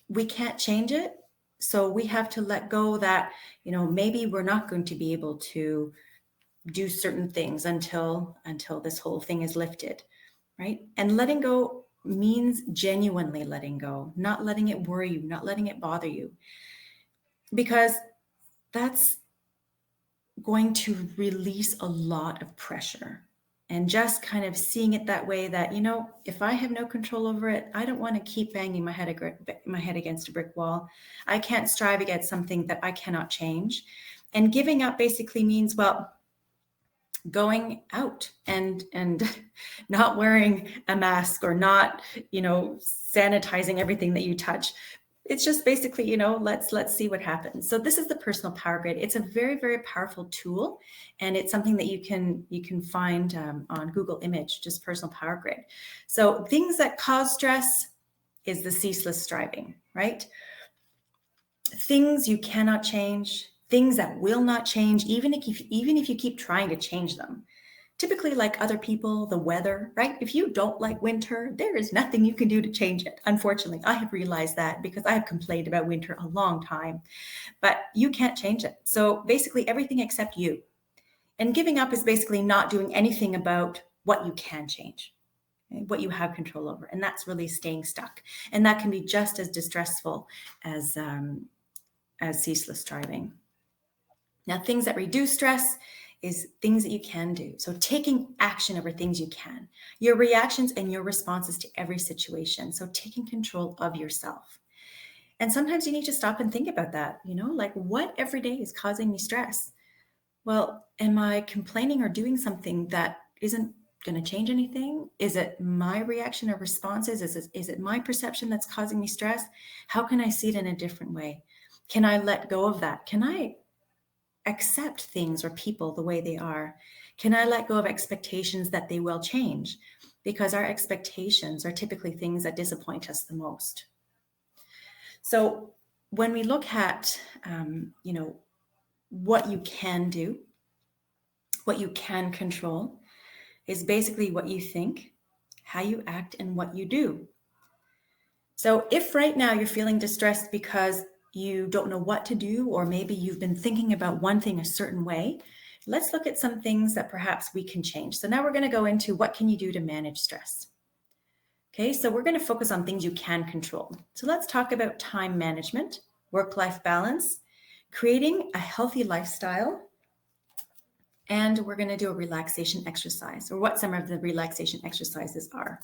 we can't change it. So we have to let go that, you know, maybe we're not going to be able to do certain things until this whole thing is lifted, right? And letting go means genuinely letting go, not letting it worry you, not letting it bother you, because that's going to release a lot of pressure. And just kind of seeing it that way, that, you know, if I have no control over it, I don't want to keep banging my head against a brick wall. I can't strive against something that I cannot change. And giving up basically means, well, going out and not wearing a mask, or not, you know, sanitizing everything that you touch. It's just basically, you know, let's see what happens. So this is the personal power grid. It's a very, very powerful tool, and it's something that you can find on Google Image, just personal power grid. So things that cause stress is the ceaseless striving, right? Things you cannot change, things that will not change, even if you keep trying to change them. Typically, like other people, the weather, right? If you don't like winter, there is nothing you can do to change it. Unfortunately, I have realized that, because I have complained about winter a long time, but you can't change it. So basically everything except you. And giving up is basically not doing anything about what you can change, okay? What you have control over. And that's really staying stuck. And that can be just as distressful as ceaseless striving. Now, things that reduce stress is things that you can do. So taking action over things you can, your reactions and your responses to every situation. So taking control of yourself. And sometimes you need to stop and think about that, you know, like, what every day is causing me stress? Well, am I complaining or doing something that isn't going to change anything? Is it my reaction or responses? Is it my perception that's causing me stress? How can I see it in a different way? Can I let go of that? Can I accept things or people the way they are? Can I let go of expectations that they will change? Because our expectations are typically things that disappoint us the most. So when we look at, you know, what you can do, what you can control, is basically what you think, how you act, and what you do. So if right now you're feeling distressed because you don't know what to do, or maybe you've been thinking about one thing a certain way, let's look at some things that perhaps we can change. So now we're going to go into what can you do to manage stress. Okay, so we're going to focus on things you can control. So let's talk about time management, work-life balance, creating a healthy lifestyle, and we're going to do a relaxation exercise, or what some of the relaxation exercises are.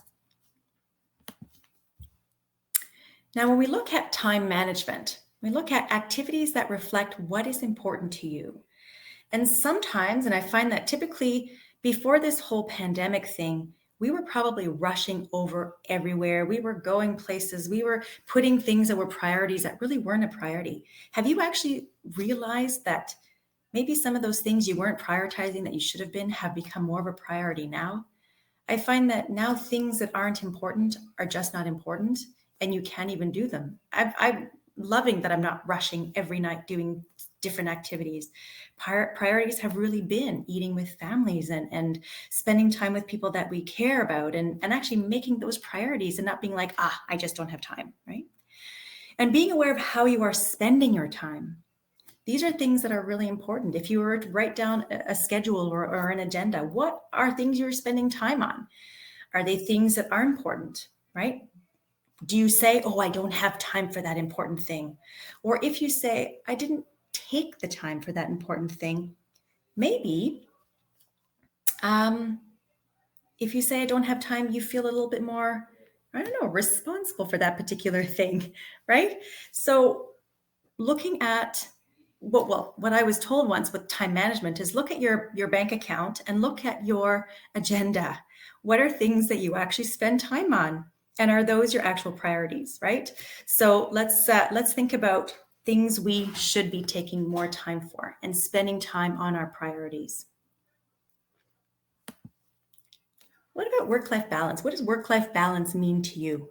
Now, when we look at time management, we look at activities that reflect what is important to you. And sometimes, and I find that typically before this whole pandemic thing, we were probably rushing over everywhere. We were going places. We were putting things that were priorities that really weren't a priority. Have you actually realized that maybe some of those things you weren't prioritizing that you should have been have become more of a priority now? I find that now things that aren't important are just not important, and you can't even do them. I'm loving that I'm not rushing every night doing different activities. Priorities have really been eating with families and spending time with people that we care about, and actually making those priorities and not being like, I just don't have time, right? And being aware of how you are spending your time. These are things that are really important. If you were to write down a schedule or an agenda, what are things you're spending time on? Are they things that are important, right? Do you say, I don't have time for that important thing? Or if you say, I didn't take the time for that important thing, maybe if you say, I don't have time, you feel a little bit more, responsible for that particular thing, right? So looking at what I was told once with time management is look at your bank account and look at your agenda. What are things that you actually spend time on? And are those your actual priorities, right? So let's think about things we should be taking more time for and spending time on our priorities. What about work-life balance? What does work-life balance mean to you?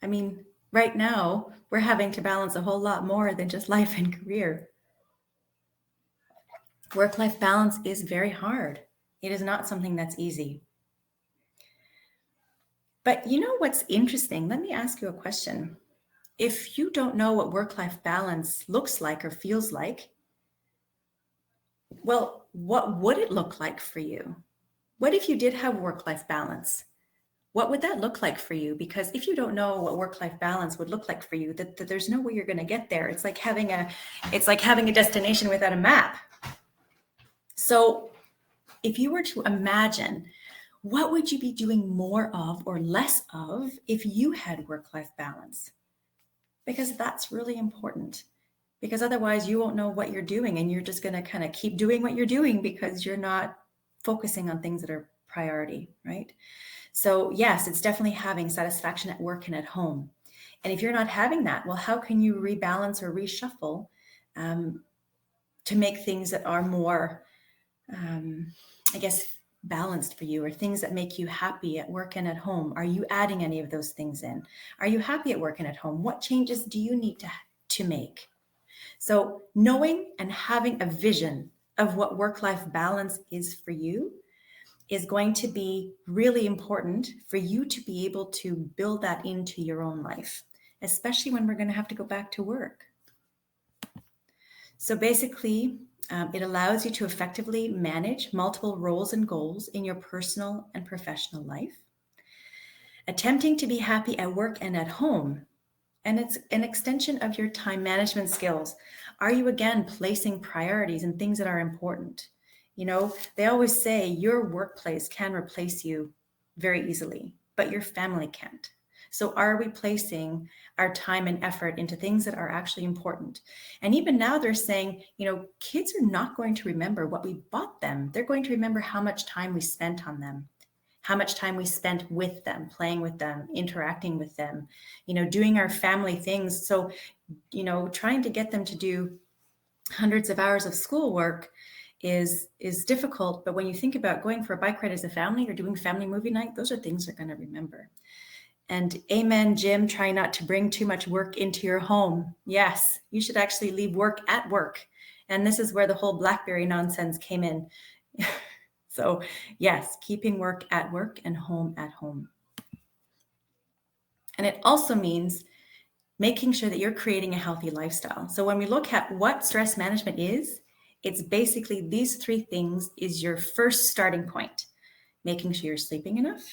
I mean, right now, we're having to balance a whole lot more than just life and career. Work-life balance is very hard. It is not something that's easy. But you know what's interesting? Let me ask you a question. If you don't know what work-life balance looks like or feels like, well, what would it look like for you? What if you did have work-life balance? What would that look like for you? Because if you don't know what work-life balance would look like for you, that there's no way you're going to get there. It's like having a destination without a map. So if you were to imagine, what would you be doing more of or less of if you had work-life balance? Because that's really important. Because otherwise you won't know what you're doing, and you're just going to kind of keep doing what you're doing because you're not focusing on things that are priority, right? So yes, it's definitely having satisfaction at work and at home. And if you're not having that, well, how can you rebalance or reshuffle to make things that are more, balanced for you, or things that make you happy at work and at home? Are you adding any of those things in? Are you happy at work and at home? What changes do you need to make? So knowing and having a vision of what work-life balance is for you is going to be really important for you to be able to build that into your own life, especially when we're going to have to go back to work. So basically, it allows you to effectively manage multiple roles and goals in your personal and professional life, attempting to be happy at work and at home. And it's an extension of your time management skills. Are you, again, placing priorities and things that are important? You know, they always say your workplace can replace you very easily, but your family can't. So are we placing our time and effort into things that are actually important? And even now they're saying, kids are not going to remember what we bought them. They're going to remember how much time we spent on them, how much time we spent with them, playing with them, interacting with them, doing our family things. So, trying to get them to do hundreds of hours of schoolwork is difficult. But when you think about going for a bike ride as a family or doing family movie night, those are things they're going to remember. And amen, Jim, try not to bring too much work into your home. Yes, you should actually leave work at work And this is where the whole BlackBerry nonsense came in. So yes, keeping work at work and home at home. And it also means making sure that you're creating a healthy lifestyle. So when we look at what stress management is, it's basically these three things is your first starting point. Making sure you're sleeping enough,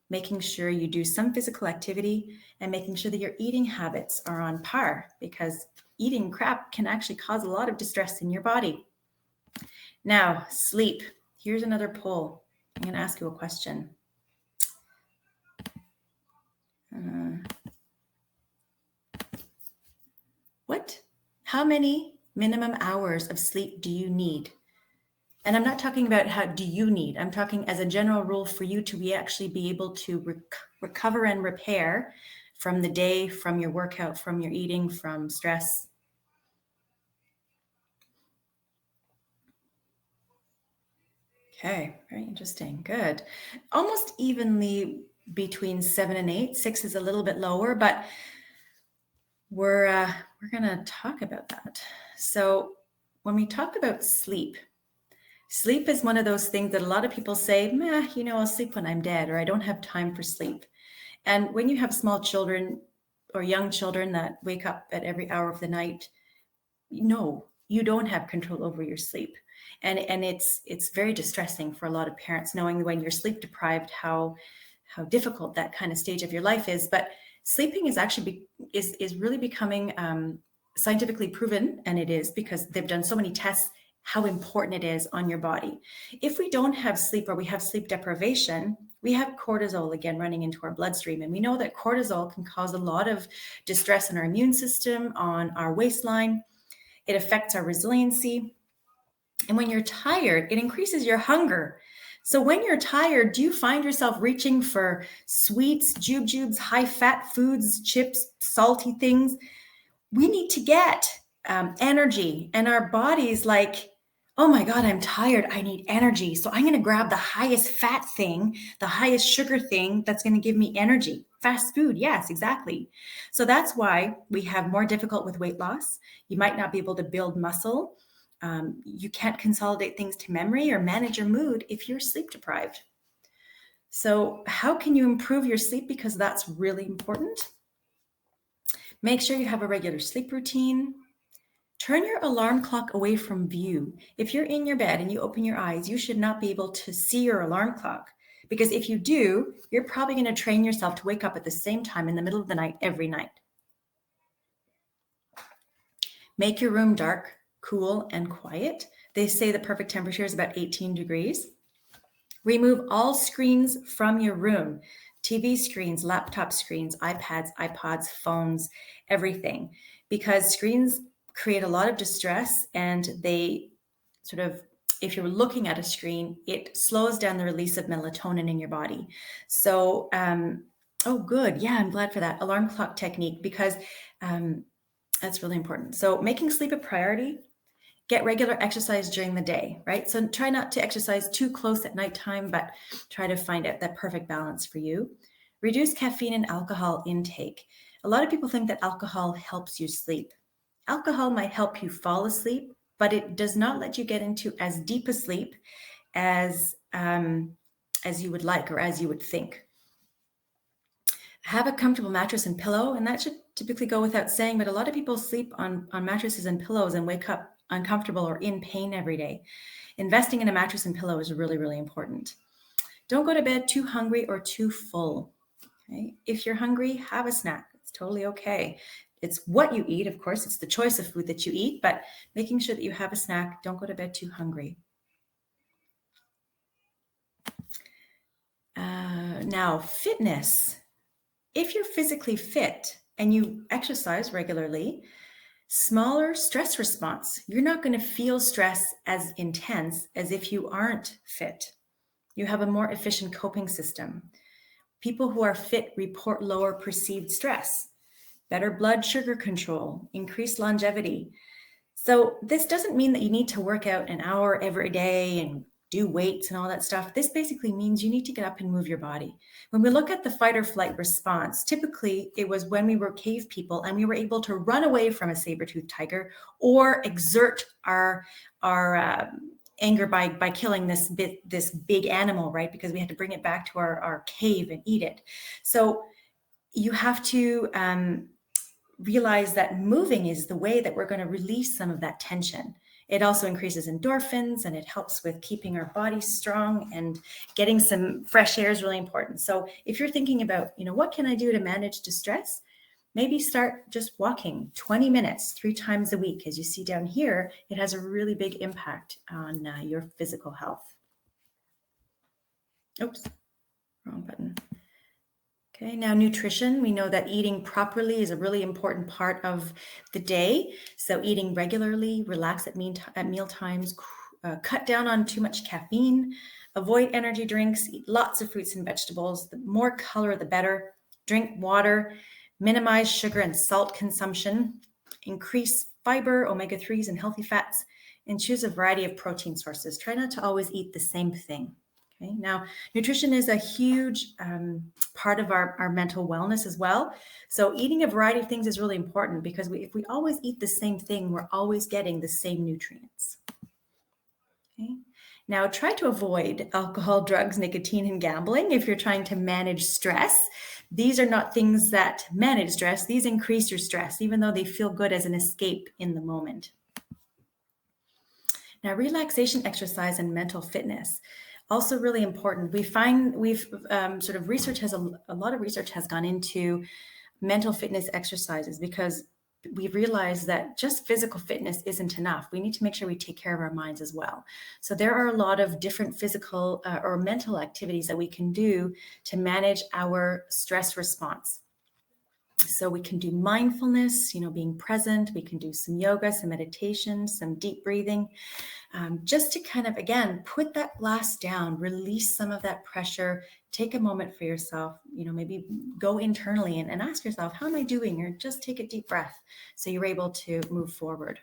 making sure you do some physical activity, and making sure that your eating habits are on par, because eating crap can actually cause a lot of distress in your body. Now, sleep. Here's another poll. I'm going to ask you a question. How many minimum hours of sleep do you need? And I'm not talking about how do you need, I'm talking as a general rule for you to actually be able to recover and repair from the day, from your workout, from your eating, from stress. Okay, very interesting. Good. Almost evenly between 7 and 8. 6 is a little bit lower, but we're going to talk about that. So when we talk about sleep is one of those things that a lot of people say, I'll sleep when I'm dead, or I don't have time for sleep. And when you have small children or young children that wake up at every hour of the night, no, you don't have control over your sleep. And it's very distressing for a lot of parents, knowing when you're sleep deprived, how difficult that kind of stage of your life is. But sleeping is actually is really becoming scientifically proven, and it is because they've done so many tests, how important it is on your body. If we don't have sleep, or we have sleep deprivation, we have cortisol again running into our bloodstream. And we know that cortisol can cause a lot of distress in our immune system, on our waistline. It affects our resiliency. And when you're tired, it increases your hunger. So when you're tired, do you find yourself reaching for sweets, jujubes, high-fat foods, chips, salty things? We need to get energy, and our body's like, oh my God, I'm tired. I need energy. So I'm going to grab the highest fat thing, the highest sugar thing that's going to give me energy. Fast food. Yes, exactly. So that's why we have more difficult with weight loss. You might not be able to build muscle. You can't consolidate things to memory or manage your mood if you're sleep deprived. So how can you improve your sleep? Because that's really important. Make sure you have a regular sleep routine. Turn your alarm clock away from view. If you're in your bed and you open your eyes, you should not be able to see your alarm clock, because if you do, you're probably going to train yourself to wake up at the same time in the middle of the night every night. Make your room dark, cool, and quiet. They say the perfect temperature is about 18 degrees. Remove all screens from your room. TV screens, laptop screens, iPads, iPods, phones, everything, because screens create a lot of distress, and they sort of, if you're looking at a screen, it slows down the release of melatonin in your body. So, oh, good. Yeah, I'm glad for that alarm clock technique, because that's really important. So making sleep a priority. Get regular exercise during the day, right? So try not to exercise too close at nighttime, but try to find out that perfect balance for you. Reduce caffeine and alcohol intake. A lot of people think that alcohol helps you sleep. Alcohol might help you fall asleep, but it does not let you get into as deep a sleep as you would like, or as you would think. Have a comfortable mattress and pillow, and that should typically go without saying, but a lot of people sleep on mattresses and pillows and wake up uncomfortable or in pain every day. Investing in a mattress and pillow is really, really important. Don't go to bed too hungry or too full. Okay? If you're hungry, have a snack. It's totally okay. It's what you eat, of course. It's the choice of food that you eat, but making sure that you have a snack. Don't go to bed too hungry. Now, fitness. If you're physically fit and you exercise regularly, smaller stress response. You're not going to feel stress as intense as if you aren't fit. You have a more efficient coping system. People who are fit report lower perceived stress, better blood sugar control, increased longevity. So this doesn't mean that you need to work out an hour every day and do weights and all that stuff. This basically means you need to get up and move your body. When we look at the fight or flight response, typically it was when we were cave people and we were able to run away from a saber-toothed tiger or exert our anger by killing this big animal, right? Because we had to bring it back to our cave and eat it. So you have to realize that moving is the way that we're going to release some of that tension. It also increases endorphins and it helps with keeping our bodies strong, and getting some fresh air is really important. So if you're thinking about, what can I do to manage distress? Maybe start just walking 20 minutes 3 times a week. As you see down here, it has a really big impact on your physical health. Oops, wrong button. Okay, now nutrition. We know that eating properly is a really important part of the day. So eating regularly, relax at meal times, cut down on too much caffeine, avoid energy drinks, eat lots of fruits and vegetables. The more color, the better. Drink water, minimize sugar and salt consumption, increase fiber, omega-3s, and healthy fats, and choose a variety of protein sources. Try not to always eat the same thing. Okay. Now, nutrition is a huge part of our mental wellness as well. So eating a variety of things is really important, because if we always eat the same thing, we're always getting the same nutrients. Okay. Now, try to avoid alcohol, drugs, nicotine, and gambling if you're trying to manage stress. These are not things that manage stress. These increase your stress, even though they feel good as an escape in the moment. Now, relaxation, exercise, and mental fitness. Also really important. Research has a lot of research has gone into mental fitness exercises, because we realized that just physical fitness isn't enough. We need to make sure we take care of our minds as well. So there are a lot of different physical or mental activities that we can do to manage our stress response. So we can do mindfulness, being present. We can do some yoga, some meditation, some deep breathing, just to kind of, again, put that glass down, release some of that pressure, take a moment for yourself, maybe go internally and ask yourself, how am I doing? Or just take a deep breath so you're able to move forward.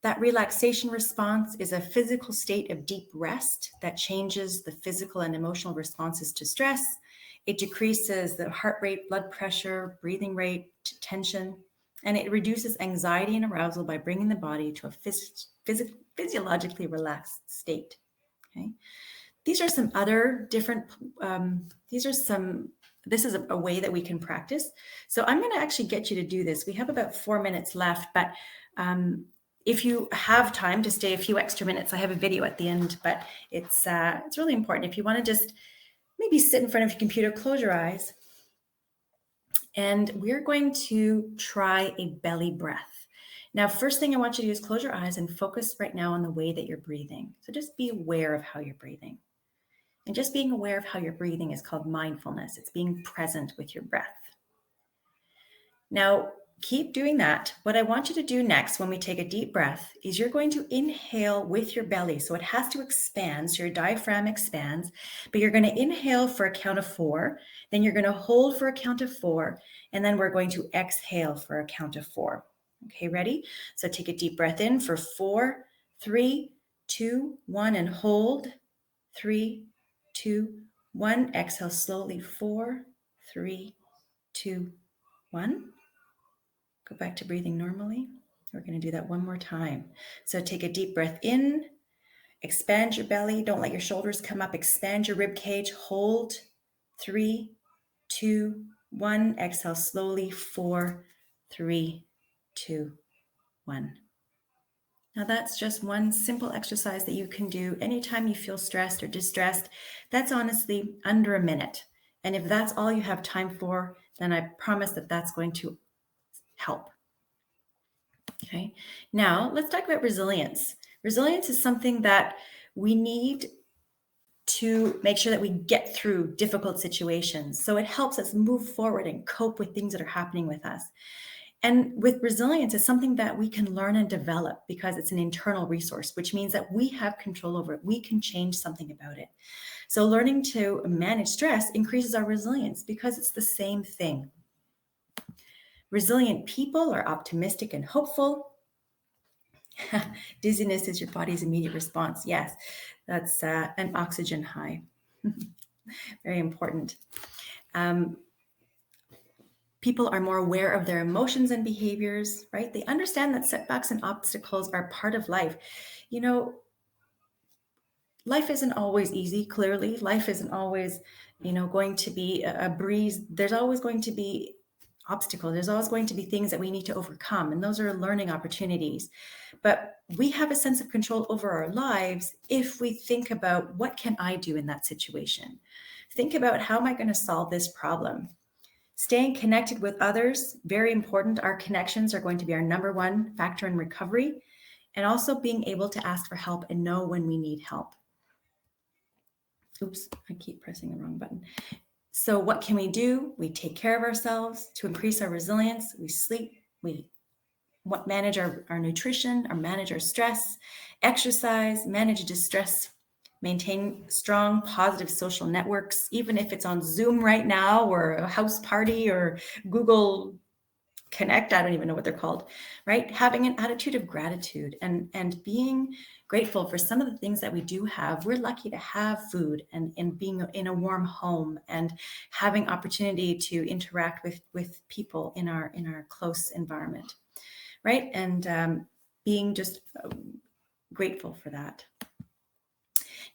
That relaxation response is a physical state of deep rest that changes the physical and emotional responses to stress. It decreases the heart rate, blood pressure, breathing rate, tension, and it reduces anxiety and arousal by bringing the body to a physiologically relaxed state. Okay. These are some other different, this is a way that we can practice. So I'm going to actually get you to do this. We have about 4 minutes left, but if you have time to stay a few extra minutes, I have a video at the end, but it's really important. If you want to just maybe sit in front of your computer, close your eyes, and we're going to try a belly breath. Now, first thing I want you to do is close your eyes and focus right now on the way that you're breathing. So just be aware of how you're breathing. And just being aware of how you're breathing is called mindfulness. It's being present with your breath. Now, keep doing that. What I want you to do next when we take a deep breath is you're going to inhale with your belly. So it has to expand, so your diaphragm expands, but you're going to inhale for a count of 4. Then you're going to hold for a count of 4. And then we're going to exhale for a count of 4. Okay, ready? So take a deep breath in for 4, 3, 2, 1, and hold. 3, 2, 1. Exhale slowly. 4, 3, 2, 1. Go back to breathing normally. We're going to do that one more time. So take a deep breath in, expand your belly. Don't let your shoulders come up. Expand your rib cage. Hold. 3, 2, 1. Exhale slowly. 4, 3, 2, 1. Now that's just one simple exercise that you can do anytime you feel stressed or distressed. That's honestly under a minute. And if that's all you have time for, then I promise that that's going to help. Okay. Now let's talk about resilience. Resilience is something that we need to make sure that we get through difficult situations. So it helps us move forward and cope with things that are happening with us. And with resilience, it's something that we can learn and develop because it's an internal resource, which means that we have control over it. We can change something about it. So learning to manage stress increases our resilience because it's the same thing. Resilient people are optimistic and hopeful. Dizziness is your body's immediate response. Yes, that's an oxygen high. Very important. People are more aware of their emotions and behaviors, right? They understand that setbacks and obstacles are part of life. You know, life isn't always easy, clearly. Life isn't always, going to be a breeze. There's always going to be obstacles. There's always going to be things that we need to overcome, and those are learning opportunities. But we have a sense of control over our lives if we think about, what can I do in that situation? Think about, how am I going to solve this problem? Staying connected with others, very important. Our connections are going to be our number one factor in recovery. And also being able to ask for help and know when we need help. Oops, I keep pressing the wrong button. So what can we do? We take care of ourselves to increase our resilience. We sleep, we manage our nutrition, or manage our stress, exercise, manage distress, maintain strong, positive social networks, even if it's on Zoom right now, or a house party, or Google Connect, I don't even know what they're called, right? Having an attitude of gratitude and being grateful for some of the things that we do have. We're lucky to have food and being in a warm home and having opportunity to interact with people in our close environment, right? And being just grateful for that.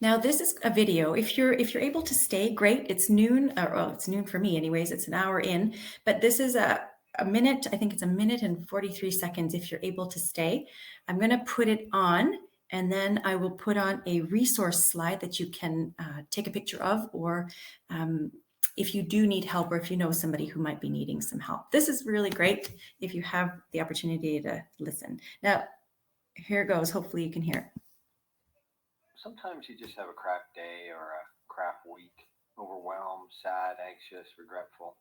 Now, this is a video. If you're able to stay, great. It's noon, or it's noon for me anyways. It's an hour in, but this is a minute. I think it's a minute and 43 seconds if you're able to stay. I'm going to put it on, and then I will put on a resource slide that you can take a picture of, or if you do need help, or if you know somebody who might be needing some help. This is really great if you have the opportunity to listen. Now, here goes. Hopefully you can hear it. Sometimes you just have a crap day or a crap week, overwhelmed, sad, anxious, regretful.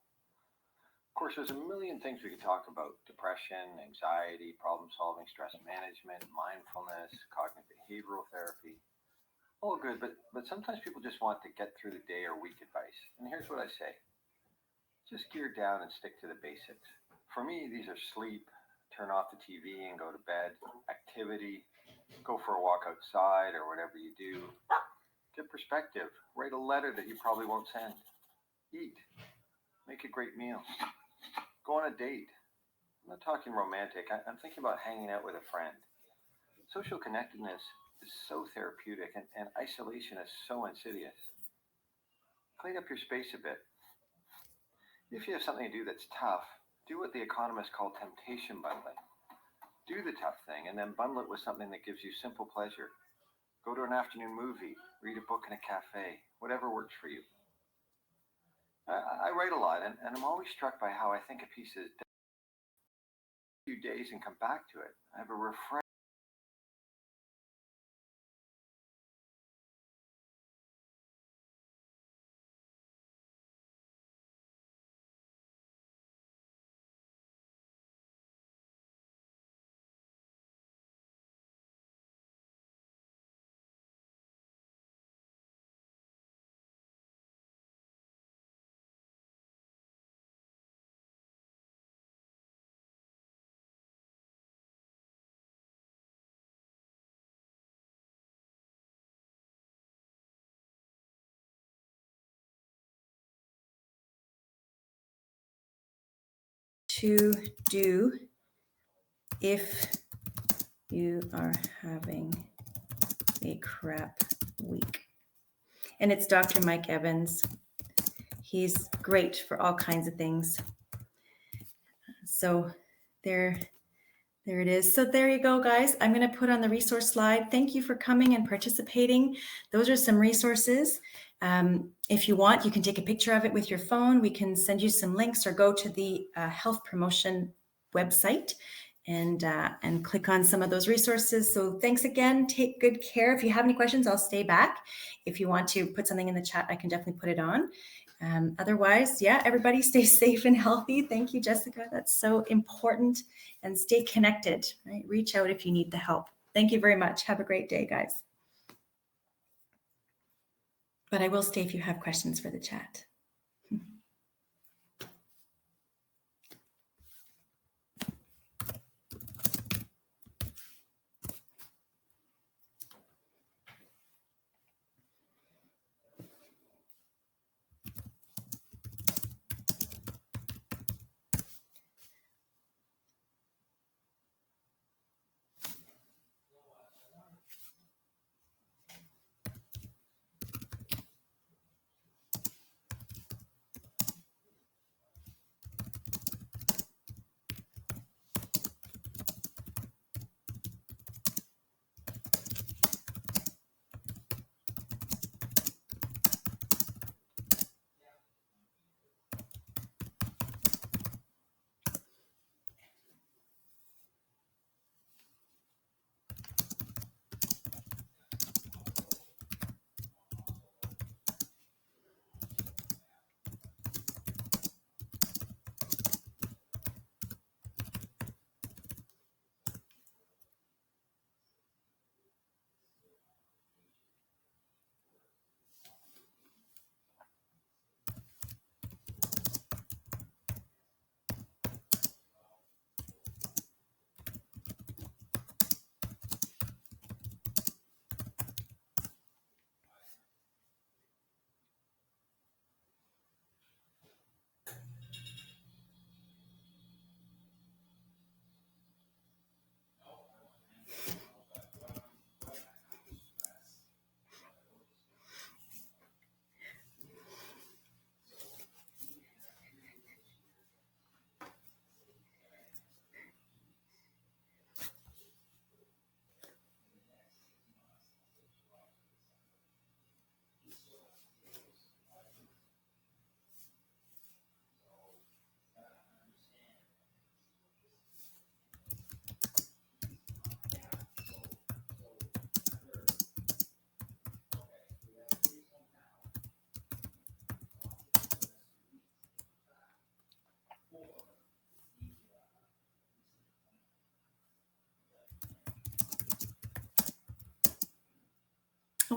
Of course, there's a million things we could talk about: depression, anxiety, problem solving, stress management, mindfulness, cognitive behavioral therapy. All good, but sometimes people just want to get through the day or week advice. And here's what I say: just gear down and stick to the basics. For me, these are sleep, turn off the TV and go to bed, activity, go for a walk outside or whatever you do. Get perspective. Write a letter that you probably won't send. Eat. Make a great meal. Go on a date. I'm not talking romantic. I'm thinking about hanging out with a friend. Social connectedness is so therapeutic, and isolation is so insidious. Clean up your space a bit. If you have something to do that's tough, do what the economists call temptation bundling. Do the tough thing and then bundle it with something that gives you simple pleasure. Go to an afternoon movie, read a book in a cafe, whatever works for you. I write a lot, and I'm always struck by how I think a piece is done a few days and come back to it. I have a refresh. To do if you are having a crap week. And it's Dr. Mike Evans. He's great for all kinds of things. So there it is. So there you go, guys. I'm going to put on the resource slide. Thank you for coming and participating. Those are some resources. If you want, you can take a picture of it with your phone. We can send you some links, or go to the health promotion website and click on some of those resources. So thanks again. Take good care. If you have any questions, I'll stay back. If you want to put something in the chat, I can definitely put it on. Otherwise, yeah, everybody stay safe and healthy. Thank you, Jessica. That's so important. And stay connected, right? Reach out if you need the help. Thank you very much. Have a great day, guys. But I will stay if you have questions for the chat.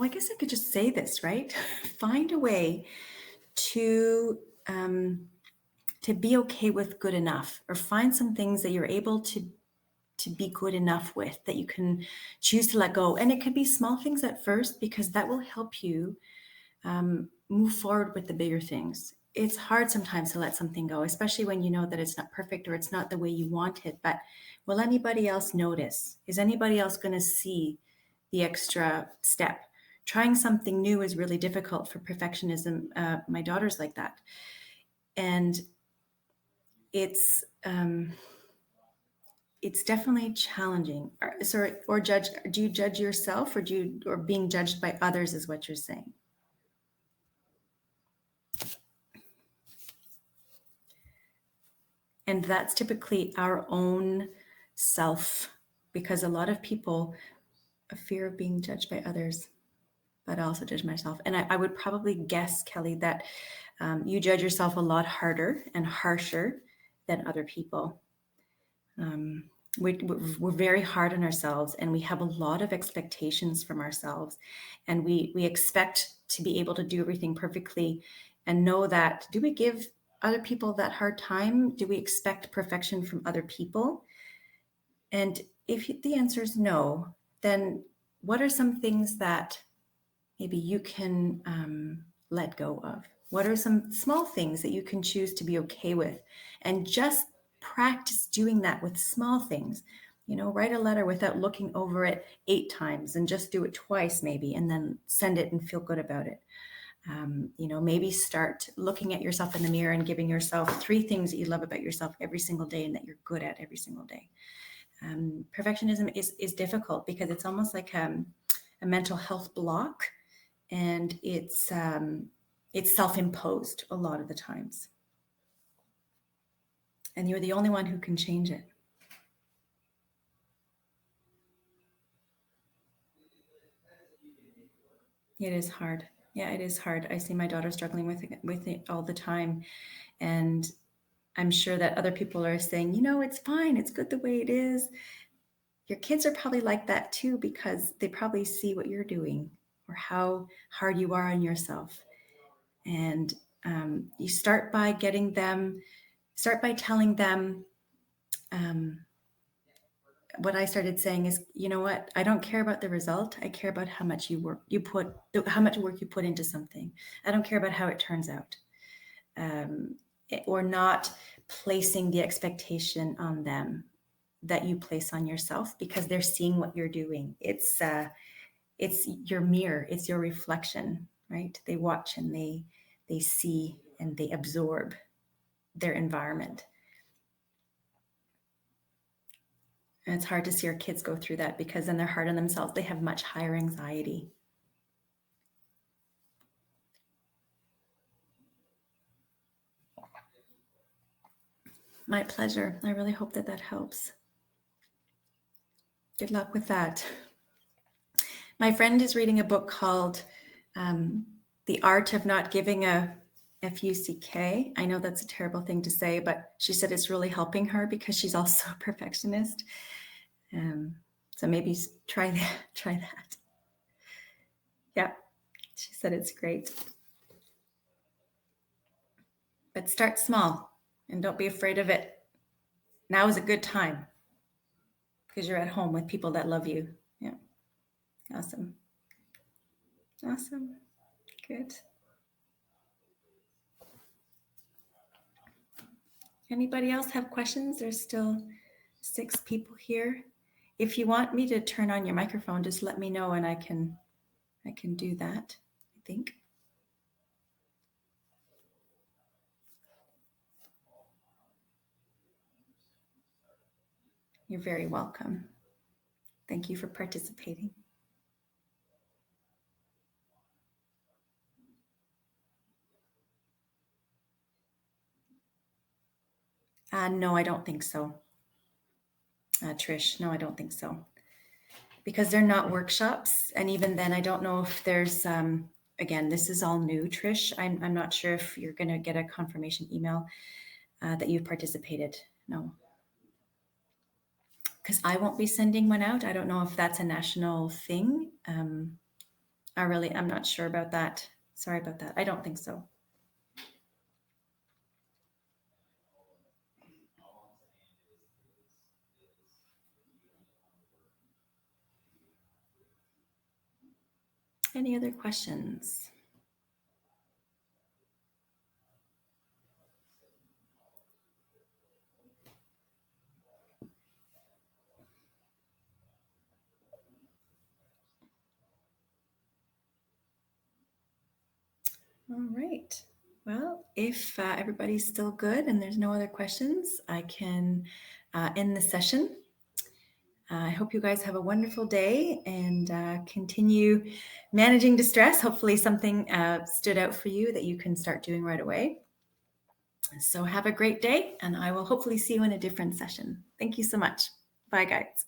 I guess I could just say this, right? Find a way to be okay with good enough, or find some things that you're able to be good enough with, that you can choose to let go. And it could be small things at first, because that will help you move forward with the bigger things. It's hard sometimes to let something go, especially when you know that it's not perfect or it's not the way you want it. But will anybody else notice? Is anybody else going to see the extra step? Trying something new is really difficult for perfectionism. My daughter's like that. And it's definitely challenging. Or judge? Do you judge yourself, or being judged by others is what you're saying? And that's typically our own self, because a lot of people, a fear of being judged by others, but I also judge myself. And I would probably guess, Kelly, that you judge yourself a lot harder and harsher than other people. We're very hard on ourselves, and we have a lot of expectations from ourselves, and we expect to be able to do everything perfectly, and know that, do we give other people that hard time? Do we expect perfection from other people? And if the answer is no, then what are some things that maybe you can let go of? What are some small things that you can choose to be okay with? And just practice doing that with small things. Write a letter without looking over it 8 times, and just do it twice maybe, and then send it and feel good about it. Maybe start looking at yourself in the mirror and giving yourself 3 things that you love about yourself every single day and that you're good at every single day. Perfectionism is difficult, because it's almost like a mental health block, and it's self-imposed a lot of the times, and you're the only one who can change it. It is hard. Yeah, it is hard. I see my daughter struggling with it all the time, and I'm sure that other people are saying, it's fine, it's good the way it is. Your kids are probably like that too, because they probably see what you're doing, or how hard you are on yourself. And you start by telling them, what I started saying is, you know what, I don't care about the result. I care about how much work you put into something. I don't care about how it turns out. Or not placing the expectation on them that you place on yourself, because they're seeing what you're doing. It's your mirror, it's your reflection, right? They watch, and they see, and they absorb their environment. And it's hard to see our kids go through that, because then they're hard on themselves. They have much higher anxiety. My pleasure. I really hope that helps. Good luck with that. My friend is reading a book called The Art of Not Giving a FUCK. I know that's a terrible thing to say, but she said it's really helping her, because she's also a perfectionist. So maybe try that. Yeah, she said it's great. But start small, and don't be afraid of it. Now is a good time, because you're at home with people that love you. Yeah. Awesome. Good. Anybody else have questions? There's still 6 people here. If you want me to turn on your microphone, just let me know, and I can do that, I think. You're very welcome. Thank you for participating. No, I don't think so. Trish, no, I don't think so. Because they're not workshops. And even then, I don't know if there's, again, this is all new, Trish. I'm not sure if you're going to get a confirmation email that you've participated. No. Because I won't be sending one out. I don't know if that's a national thing. I'm not sure about that. Sorry about that. I don't think so. Any other questions? All right. Well, if everybody's still good and there's no other questions, I can end the session. I hope you guys have a wonderful day and continue managing distress. Hopefully something stood out for you that you can start doing right away. So have a great day, and I will hopefully see you in a different session. Thank you so much. Bye, guys.